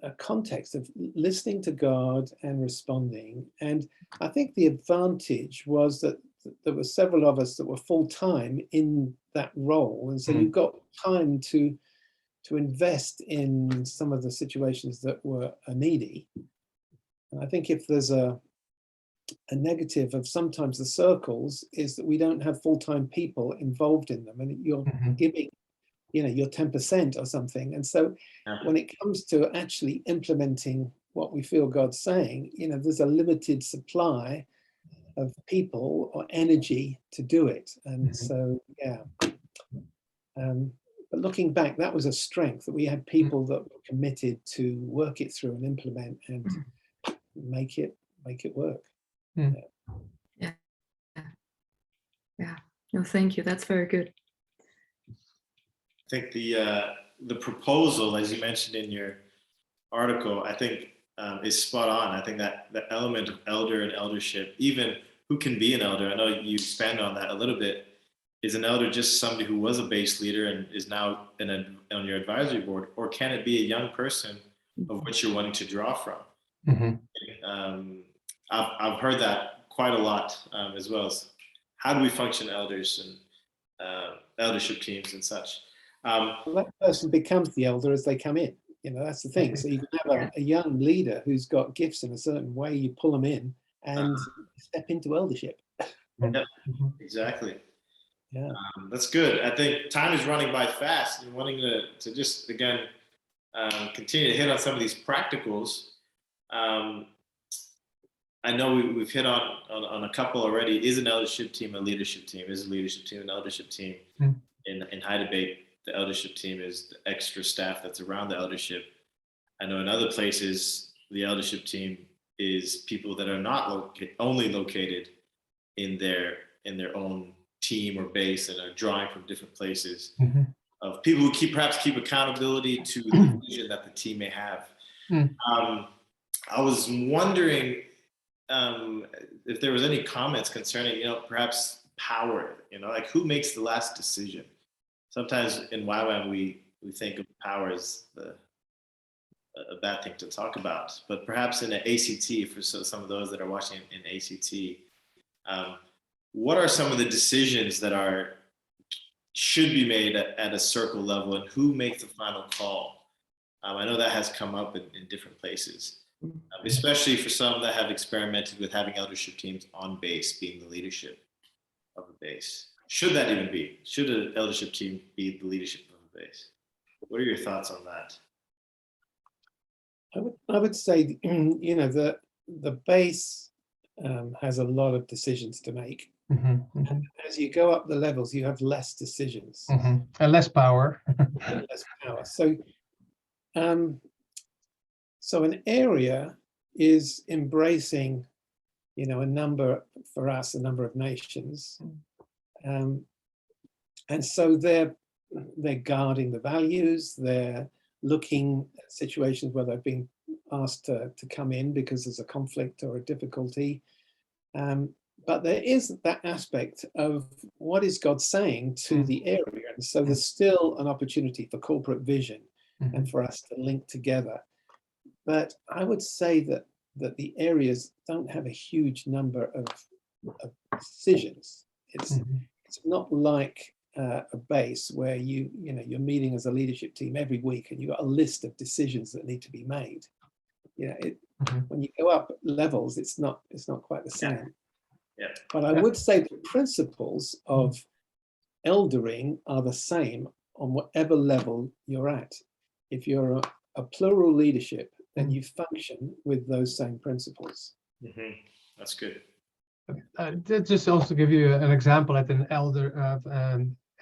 a context of listening to God and responding. And I think the advantage was that there were several of us that were full-time in that role. And so you've got time to invest in some of the situations that were needy. And I think if there's a negative of sometimes the circles is that we don't have full-time people involved in them, and you're giving, your 10% or something. And so when it comes to actually implementing what we feel God's saying, there's a limited supply of people or energy to do it. And so, but looking back, that was a strength, that we had people that were committed to work it through and implement and make it work. Yeah. No, thank you. That's very good. I think the proposal, as you mentioned in your article, I think is spot on. I think that the element of elder and eldership, even who can be an elder, I know you expand on that a little bit. Is an elder just somebody who was a base leader and is now on your advisory board, or can it be a young person of which you're wanting to draw from? I've heard that quite a lot as well. As how do we function elders and eldership teams and such? Well, that person becomes the elder as they come in. That's the thing. So you can have a young leader who's got gifts in a certain way. You pull them in and step into eldership. Yeah, exactly. Yeah, that's good. I think time is running by fast, and wanting to just again continue to hit on some of these practicals. I know we've hit on a couple already. Is an eldership team a leadership team? Is a leadership team an eldership team? In high debate, the eldership team is the extra staff that's around the eldership. I know in other places, the eldership team is people that are not only located in their own team or base and are drawing from different places, of people who perhaps keep accountability to the vision that the team may have. I was wondering if there was any comments concerning, perhaps power, like who makes the last decision? Sometimes in YWAM, we think of power as a bad thing to talk about, but perhaps in an ACT, for some of those that are watching in ACT, what are some of the decisions that should be made at a circle level, and who makes the final call? I know that has come up in different places, especially for some that have experimented with having eldership teams on base, being the leadership of a base. Should that even be? Should an eldership team be the leadership of a base? What are your thoughts on that? I would say, the base has a lot of decisions to make. And as you go up the levels, you have less decisions and less power. and less power. So an area is embracing, a number of nations, and so they're guarding the values. They're looking at situations where they've been asked to come in because there's a conflict or a difficulty. But there is that aspect of what is God saying to the area. And so there's still an opportunity for corporate vision and for us to link together. But I would say that the areas don't have a huge number of decisions. It's not like a base where you're meeting as a leadership team every week and you've got a list of decisions that need to be made. When you go up levels, it's not quite the same. Yeah. But I would say the principles of eldering are the same on whatever level you're at. If you're a plural leadership, then you function with those same principles. That's good. Just also give you an example at an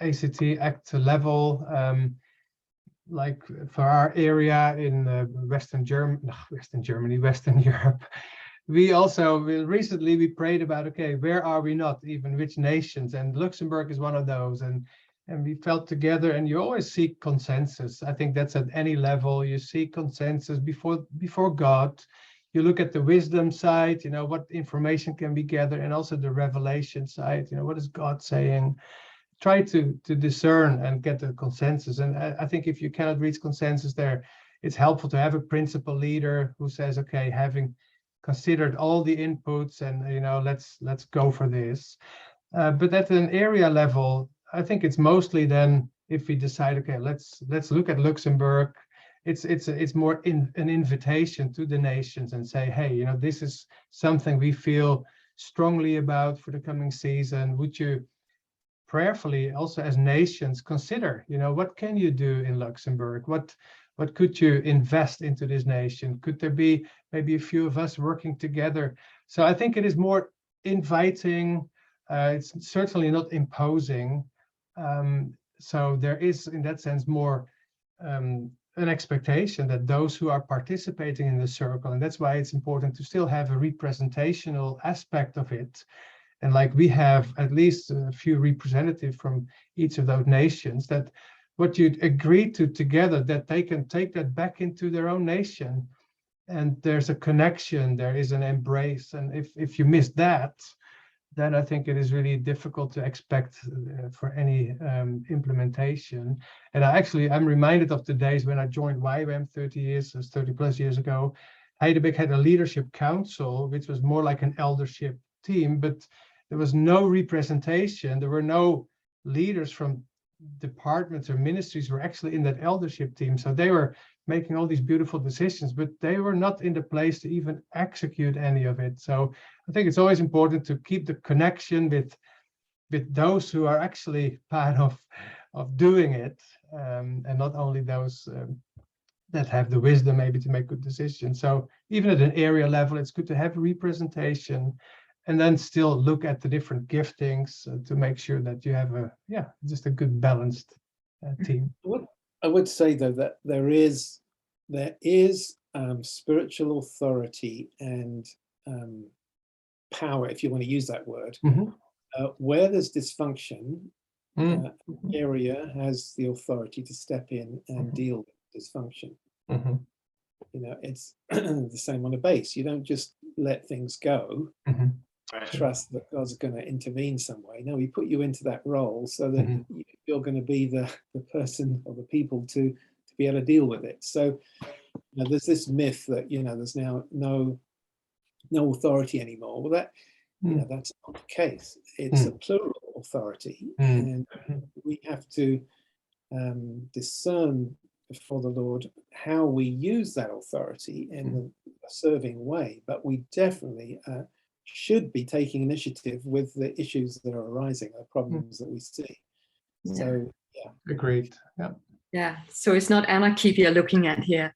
ACT ACT level, like for our area in Western Europe. We also recently we prayed about, okay, where are we not, even which nations, and Luxembourg is one of those, and we felt together, and you always seek consensus. I think that's at any level. You seek consensus before God. You look at the wisdom side, what information can be gathered, and also the revelation side, what is God saying? Try to discern and get the consensus. And I think if you cannot reach consensus there, it's helpful to have a principal leader who says, okay, having considered all the inputs, and let's go for this. But at an area level, I think it's mostly then if we decide, okay, let's look at Luxembourg. It's more an invitation to the nations and say, hey, this is something we feel strongly about for the coming season. Would you prayerfully also as nations consider, what can you do in Luxembourg? What could you invest into this nation? Could there be maybe a few of us working together? So I think it is more inviting. It's certainly not imposing. So there is, in that sense, more an expectation that those who are participating in the circle, and that's why it's important to still have a representational aspect of it. And like we have at least a few representatives from each of those nations, that what you agree to together, that they can take that back into their own nation. And there's a connection, there is an embrace. And if you miss that, then I think it is really difficult to expect for any implementation. And I'm reminded of the days when I joined YWAM 30 plus years ago. Heidelberg had a leadership council, which was more like an eldership team, but there was no representation. There were no leaders from departments or ministries were actually in that eldership team. So they were making all these beautiful decisions, but they were not in the place to even execute any of it. So I think it's always important to keep the connection with those who are actually part of doing it, and not only those that have the wisdom maybe to make good decisions. So even at an area level, it's good to have representation, and then still look at the different giftings to make sure that you have just a good balanced team. I would say though that there is spiritual authority and power, if you want to use that word, where there's dysfunction. Area has the authority to step in and deal with dysfunction. It's the same on a base. You don't just let things go. Trust that God's going to intervene some way. No, we put you into that role so that you're going to be the person or the people to be able to deal with it. So there's this myth that there's now no authority anymore. Well, that's not the case. It's a plural authority, and we have to discern before the Lord how we use that authority in a serving way. But we definitely should be taking initiative with the issues that are arising, the problems that we see. So Agreed. So it's not anarchy we are looking at here.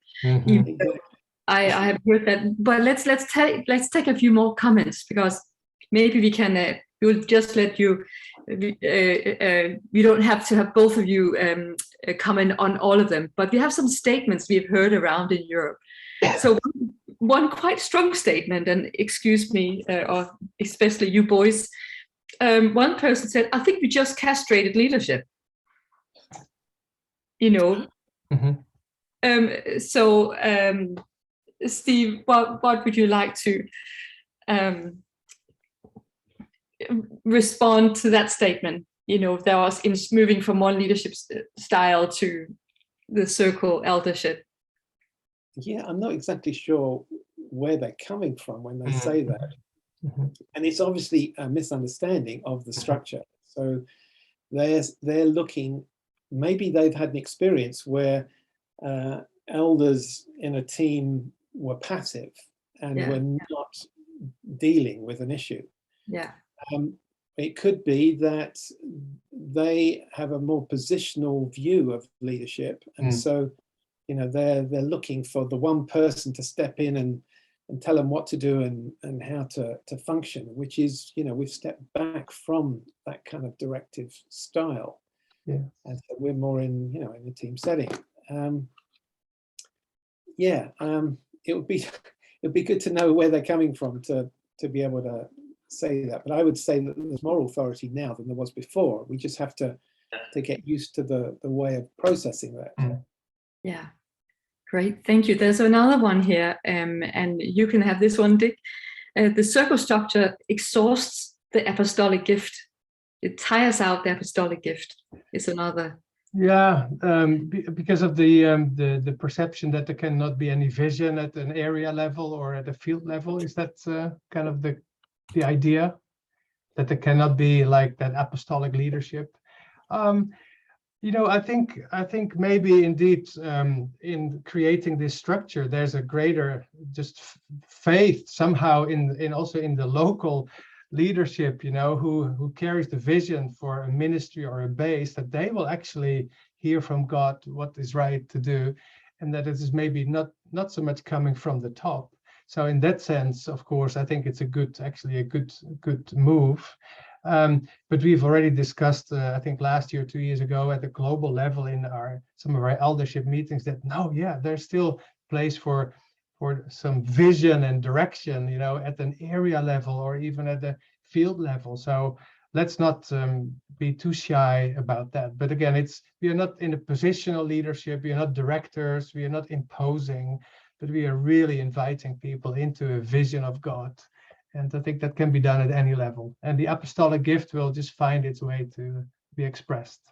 I have heard that, but let's take a few more comments, because maybe we can we'll just let you, we don't have to have both of you comment on all of them, but we have some statements we've heard around in Europe. So one quite strong statement, and excuse me, or especially you boys, one person said, I think we just castrated leadership. Steve, what would you like to respond to that statement? There was in moving from one leadership style to the circle eldership. I'm not exactly sure where they're coming from when they say that. And it's obviously a misunderstanding of the structure. So they're looking, maybe they've had an experience where elders in a team were passive and were not dealing with an issue. It could be that they have a more positional view of leadership, and so they're looking for the one person to step in and tell them what to do and how to function, which is we've stepped back from that kind of directive style, and so we're more in in a team setting. It would be good to know where they're coming from to be able to say that. But I would say that there's more authority now than there was before. We just have to get used to the way of processing that. Yeah, great, thank you. There's another one here, and you can have this one, Dick. The circle structure exhausts the apostolic gift. It tires out the apostolic gift. Is another. Because of the perception that there cannot be any vision at an area level or at a field level. Is that kind of the idea, that there cannot be like that apostolic leadership? I think maybe indeed in creating this structure, there's a greater just faith somehow in also in the local leadership, who carries the vision for a ministry or a base, that they will actually hear from God what is right to do, and that it is maybe not so much coming from the top. So in that sense, of course, I think it's a good move. But we've already discussed, I think last year, 2 years ago, at the global level in some of our eldership meetings, that there's still place for some vision and direction, at an area level or even at the field level. So let's not be too shy about that. But again, we are not in a positional leadership. We are not directors. We are not imposing, but we are really inviting people into a vision of God. And I think that can be done at any level. And the apostolic gift will just find its way to be expressed.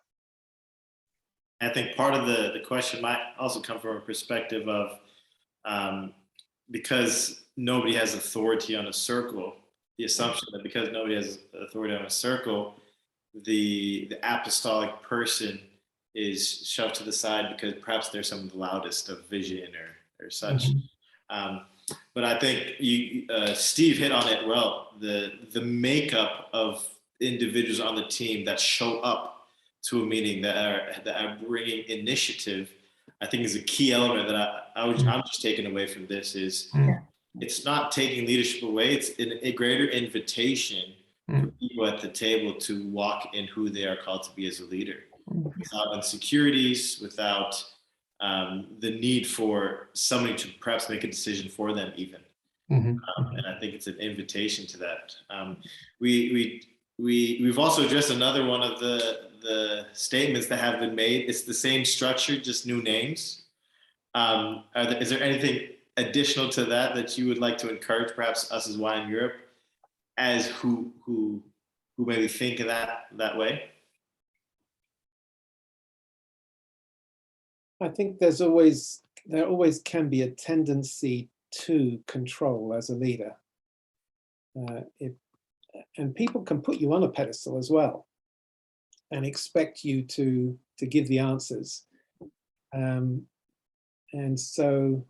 I think part of the question might also come from a perspective of because nobody has authority on a circle, the assumption that because nobody has authority on a circle, the apostolic person is shoved to the side because perhaps they're some of the loudest of vision or such. But I think Steve hit on it well. The makeup of individuals on the team that show up to a meeting that are bringing initiative I think is a key element that I'm just taking away from this is it's not taking leadership away. It's a greater invitation for people at the table to walk in who they are called to be as a leader, without insecurities, without the need for somebody to perhaps make a decision for them even. And I think it's an invitation to that. We've also addressed another one of the statements that have been made. It's the same structure, just new names. Is there anything additional to that you would like to encourage perhaps us as YWAM Europe as who maybe think of that way? I think there always can be a tendency to control as a leader. And people can put you on a pedestal as well and expect you to give the answers. And so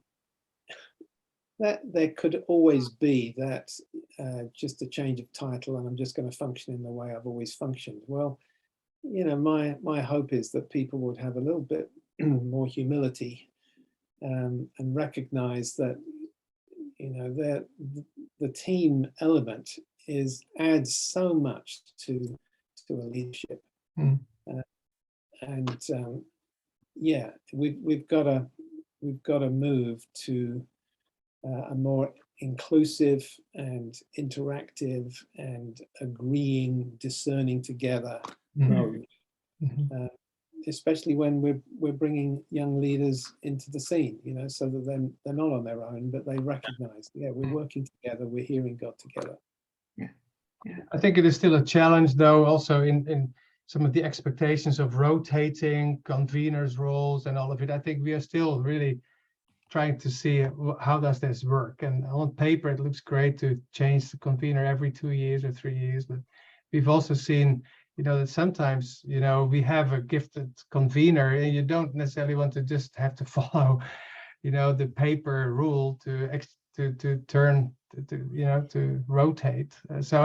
that there could always be that just a change of title and I'm just going to function in the way I've always functioned. Well, you know, my hope is that people would have a little bit more humility and recognize that, you know, the team element adds so much to a leadership. Yeah, we've got to move to a more inclusive and interactive and agreeing, discerning together mode. Especially when we're bringing young leaders into the scene, you know, so that they're not on their own, but they recognize, yeah, we're working together, we're hearing God together. I think it is still a challenge, though, also in some of the expectations of rotating conveners roles and all of it. I think we are still really trying to see how does this work. And on paper, it looks great to change the convener every 2 years or 3 years, but we've also seen, you know, that sometimes, you know, we have a gifted convener and you don't necessarily want to just have to follow, you know, the paper rule to turn, you know, to rotate. So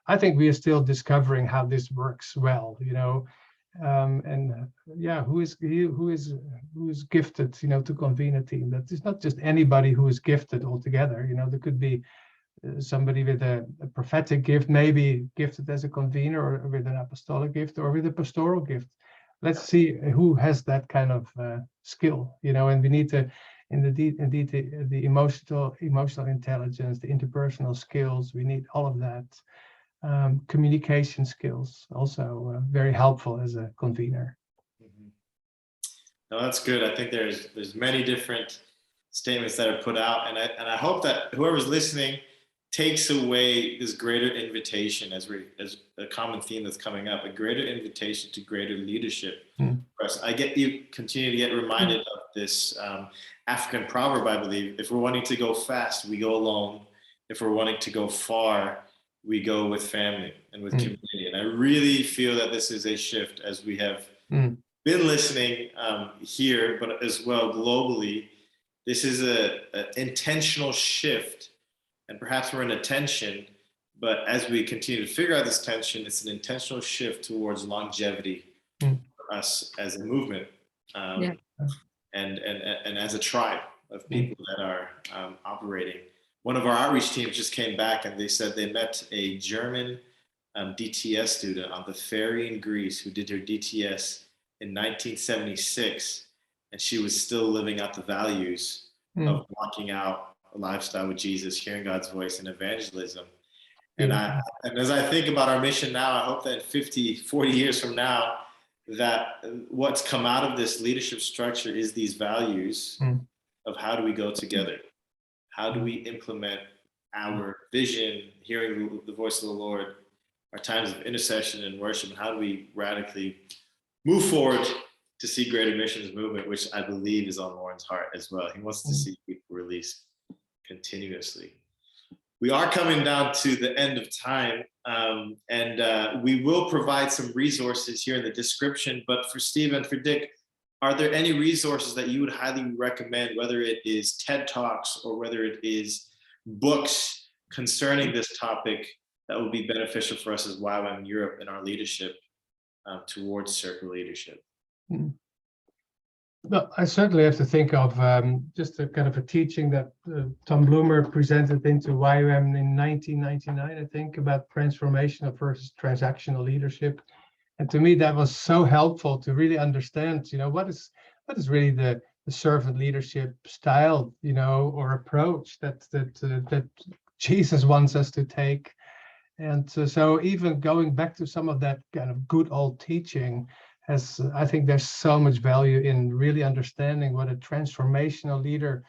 I think we are still discovering how this works well, you know, yeah, who is gifted, you know, to convene a team. That is not just anybody who is gifted altogether. You know, there could be somebody with a prophetic gift, maybe gifted as a convener, or with an apostolic gift, or with a pastoral gift. Let's see who has that kind of skill, you know. And we need to, indeed, the emotional intelligence, the interpersonal skills. We need all of that. Communication skills also very helpful as a convener. No, that's good. I think there's many different statements that are put out, and I hope that whoever's listening takes away this greater invitation as a common theme that's coming up, a greater invitation to greater leadership. For us. You continue to get reminded of this African proverb, I believe. If we're wanting to go fast, we go alone. If we're wanting to go far, we go with family and with community. And I really feel that this is a shift as we have been listening here, but as well globally. This is an intentional shift, and perhaps we're in a tension, but as we continue to figure out this tension, it's an intentional shift towards longevity for us as a movement and as a tribe of people that are operating. One of our outreach teams just came back and they said they met a German DTS student on the ferry in Greece who did her DTS in 1976, and she was still living out the values of walking out a lifestyle with Jesus, hearing God's voice, and evangelism. And as I think about our mission now, I hope that 40 years from now, that what's come out of this leadership structure is these values of how do we go together? How do we implement our vision, hearing the voice of the Lord, our times of intercession and worship, and how do we radically move forward to see greater missions movement, which I believe is on Lauren's heart as well. He wants to see people released continuously. We are coming down to the end of time, and we will provide some resources here in the description, but for Steve and for Dick, are there any resources that you would highly recommend, whether it is TED Talks or whether it is books concerning this topic that would be beneficial for us as YWAM Europe and our leadership towards circle leadership? No, I certainly have to think of just a kind of a teaching that Tom Bloomer presented into YWAM in 1999, I think, about transformational versus transactional leadership. And to me, that was so helpful to really understand, what is really the servant leadership style, or approach that Jesus wants us to take. And so even going back to some of that kind of good old teaching, I think there's so much value in really understanding what a transformational leader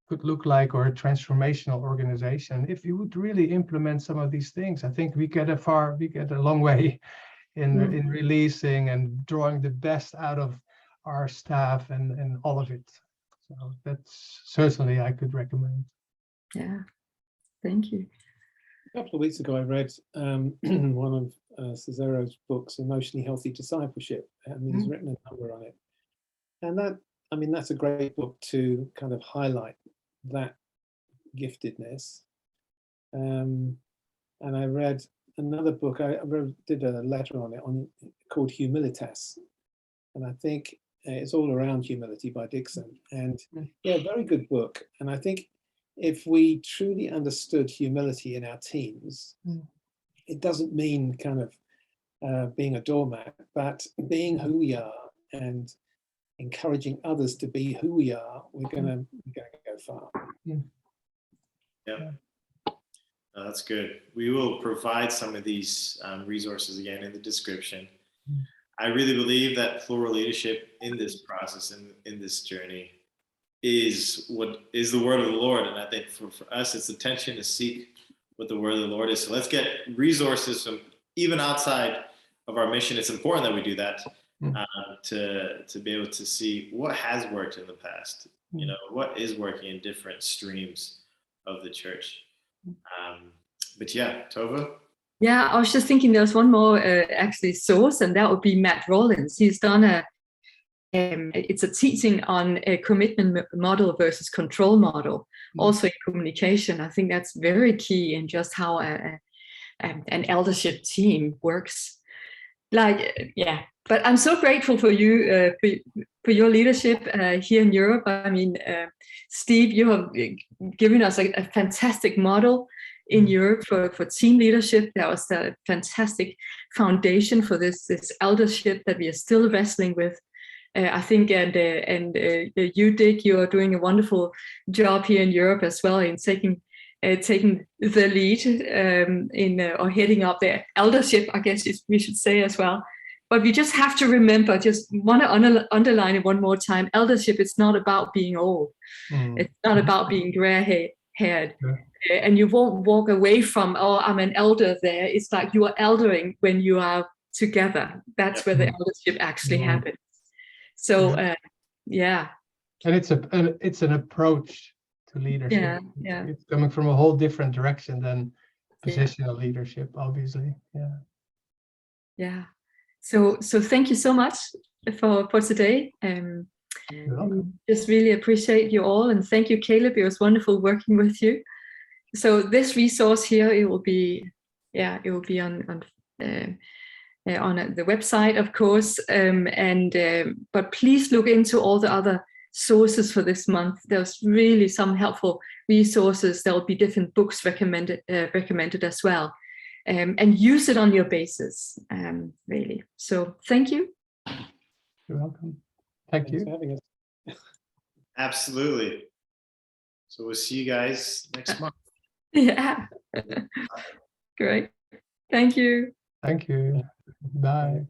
could look like, or a transformational organization. If you would really implement some of these things, I think we get a long way in releasing and drawing the best out of our staff and all of it. So that's certainly I could recommend. Yeah, thank you. A couple of weeks ago, I read one of Cesaro's books, Emotionally Healthy Discipleship. He's written a number on it. And that's a great book to kind of highlight that giftedness. And I read another book, I did a letter on it called Humilitas. And I think it's all around humility by Dixon. And yeah, very good book. And I think if we truly understood humility in our teams, it doesn't mean kind of being a doormat, but being who we are and encouraging others to be who we are, we're gonna go far. Yeah. That's good. We will provide some of these resources again in the description. I really believe that plural leadership in this process, in this journey, is what is the word of the Lord. And I think for us, it's attention to seek what the word of the Lord is. So let's get resources from even outside of our mission. It's important that we do that to be able to see what has worked in the past, what is working in different streams of the church. But yeah, Tove? Yeah, I was just thinking there's one more actually source, and that would be Matt Rollins. He's done it's a teaching on a commitment model versus control model, also in communication. I think that's very key in just how an eldership team works. But I'm so grateful for you, for your leadership here in Europe. I mean, Steve, you have given us a fantastic model in Europe for team leadership. That was a fantastic foundation for this eldership that we are still wrestling with. I think, and you, Dick, you are doing a wonderful job here in Europe as well in taking the lead or heading up the eldership, I guess we should say as well. But we just have to remember, just want to underline it one more time, eldership is not about being old. It's not about being gray-haired. And you won't walk away from, oh, I'm an elder there. It's like you are eldering when you are together. That's where the eldership actually happens. So, And it's an approach to leadership. It's coming from a whole different direction than positional leadership, obviously. Yeah. So thank you so much for today. Just really appreciate you all, and thank you, Caleb. It was wonderful working with you. So this resource here, it will be on the website, of course. But please look into all the other sources for this month. There's really some helpful resources. There will be different books recommended as well. And use it on your basis, really. So thank you. You're welcome. Thank you. Thanks for having us. Absolutely. So we'll see you guys next month. Yeah. Great. Thank you. Thank you. Bye.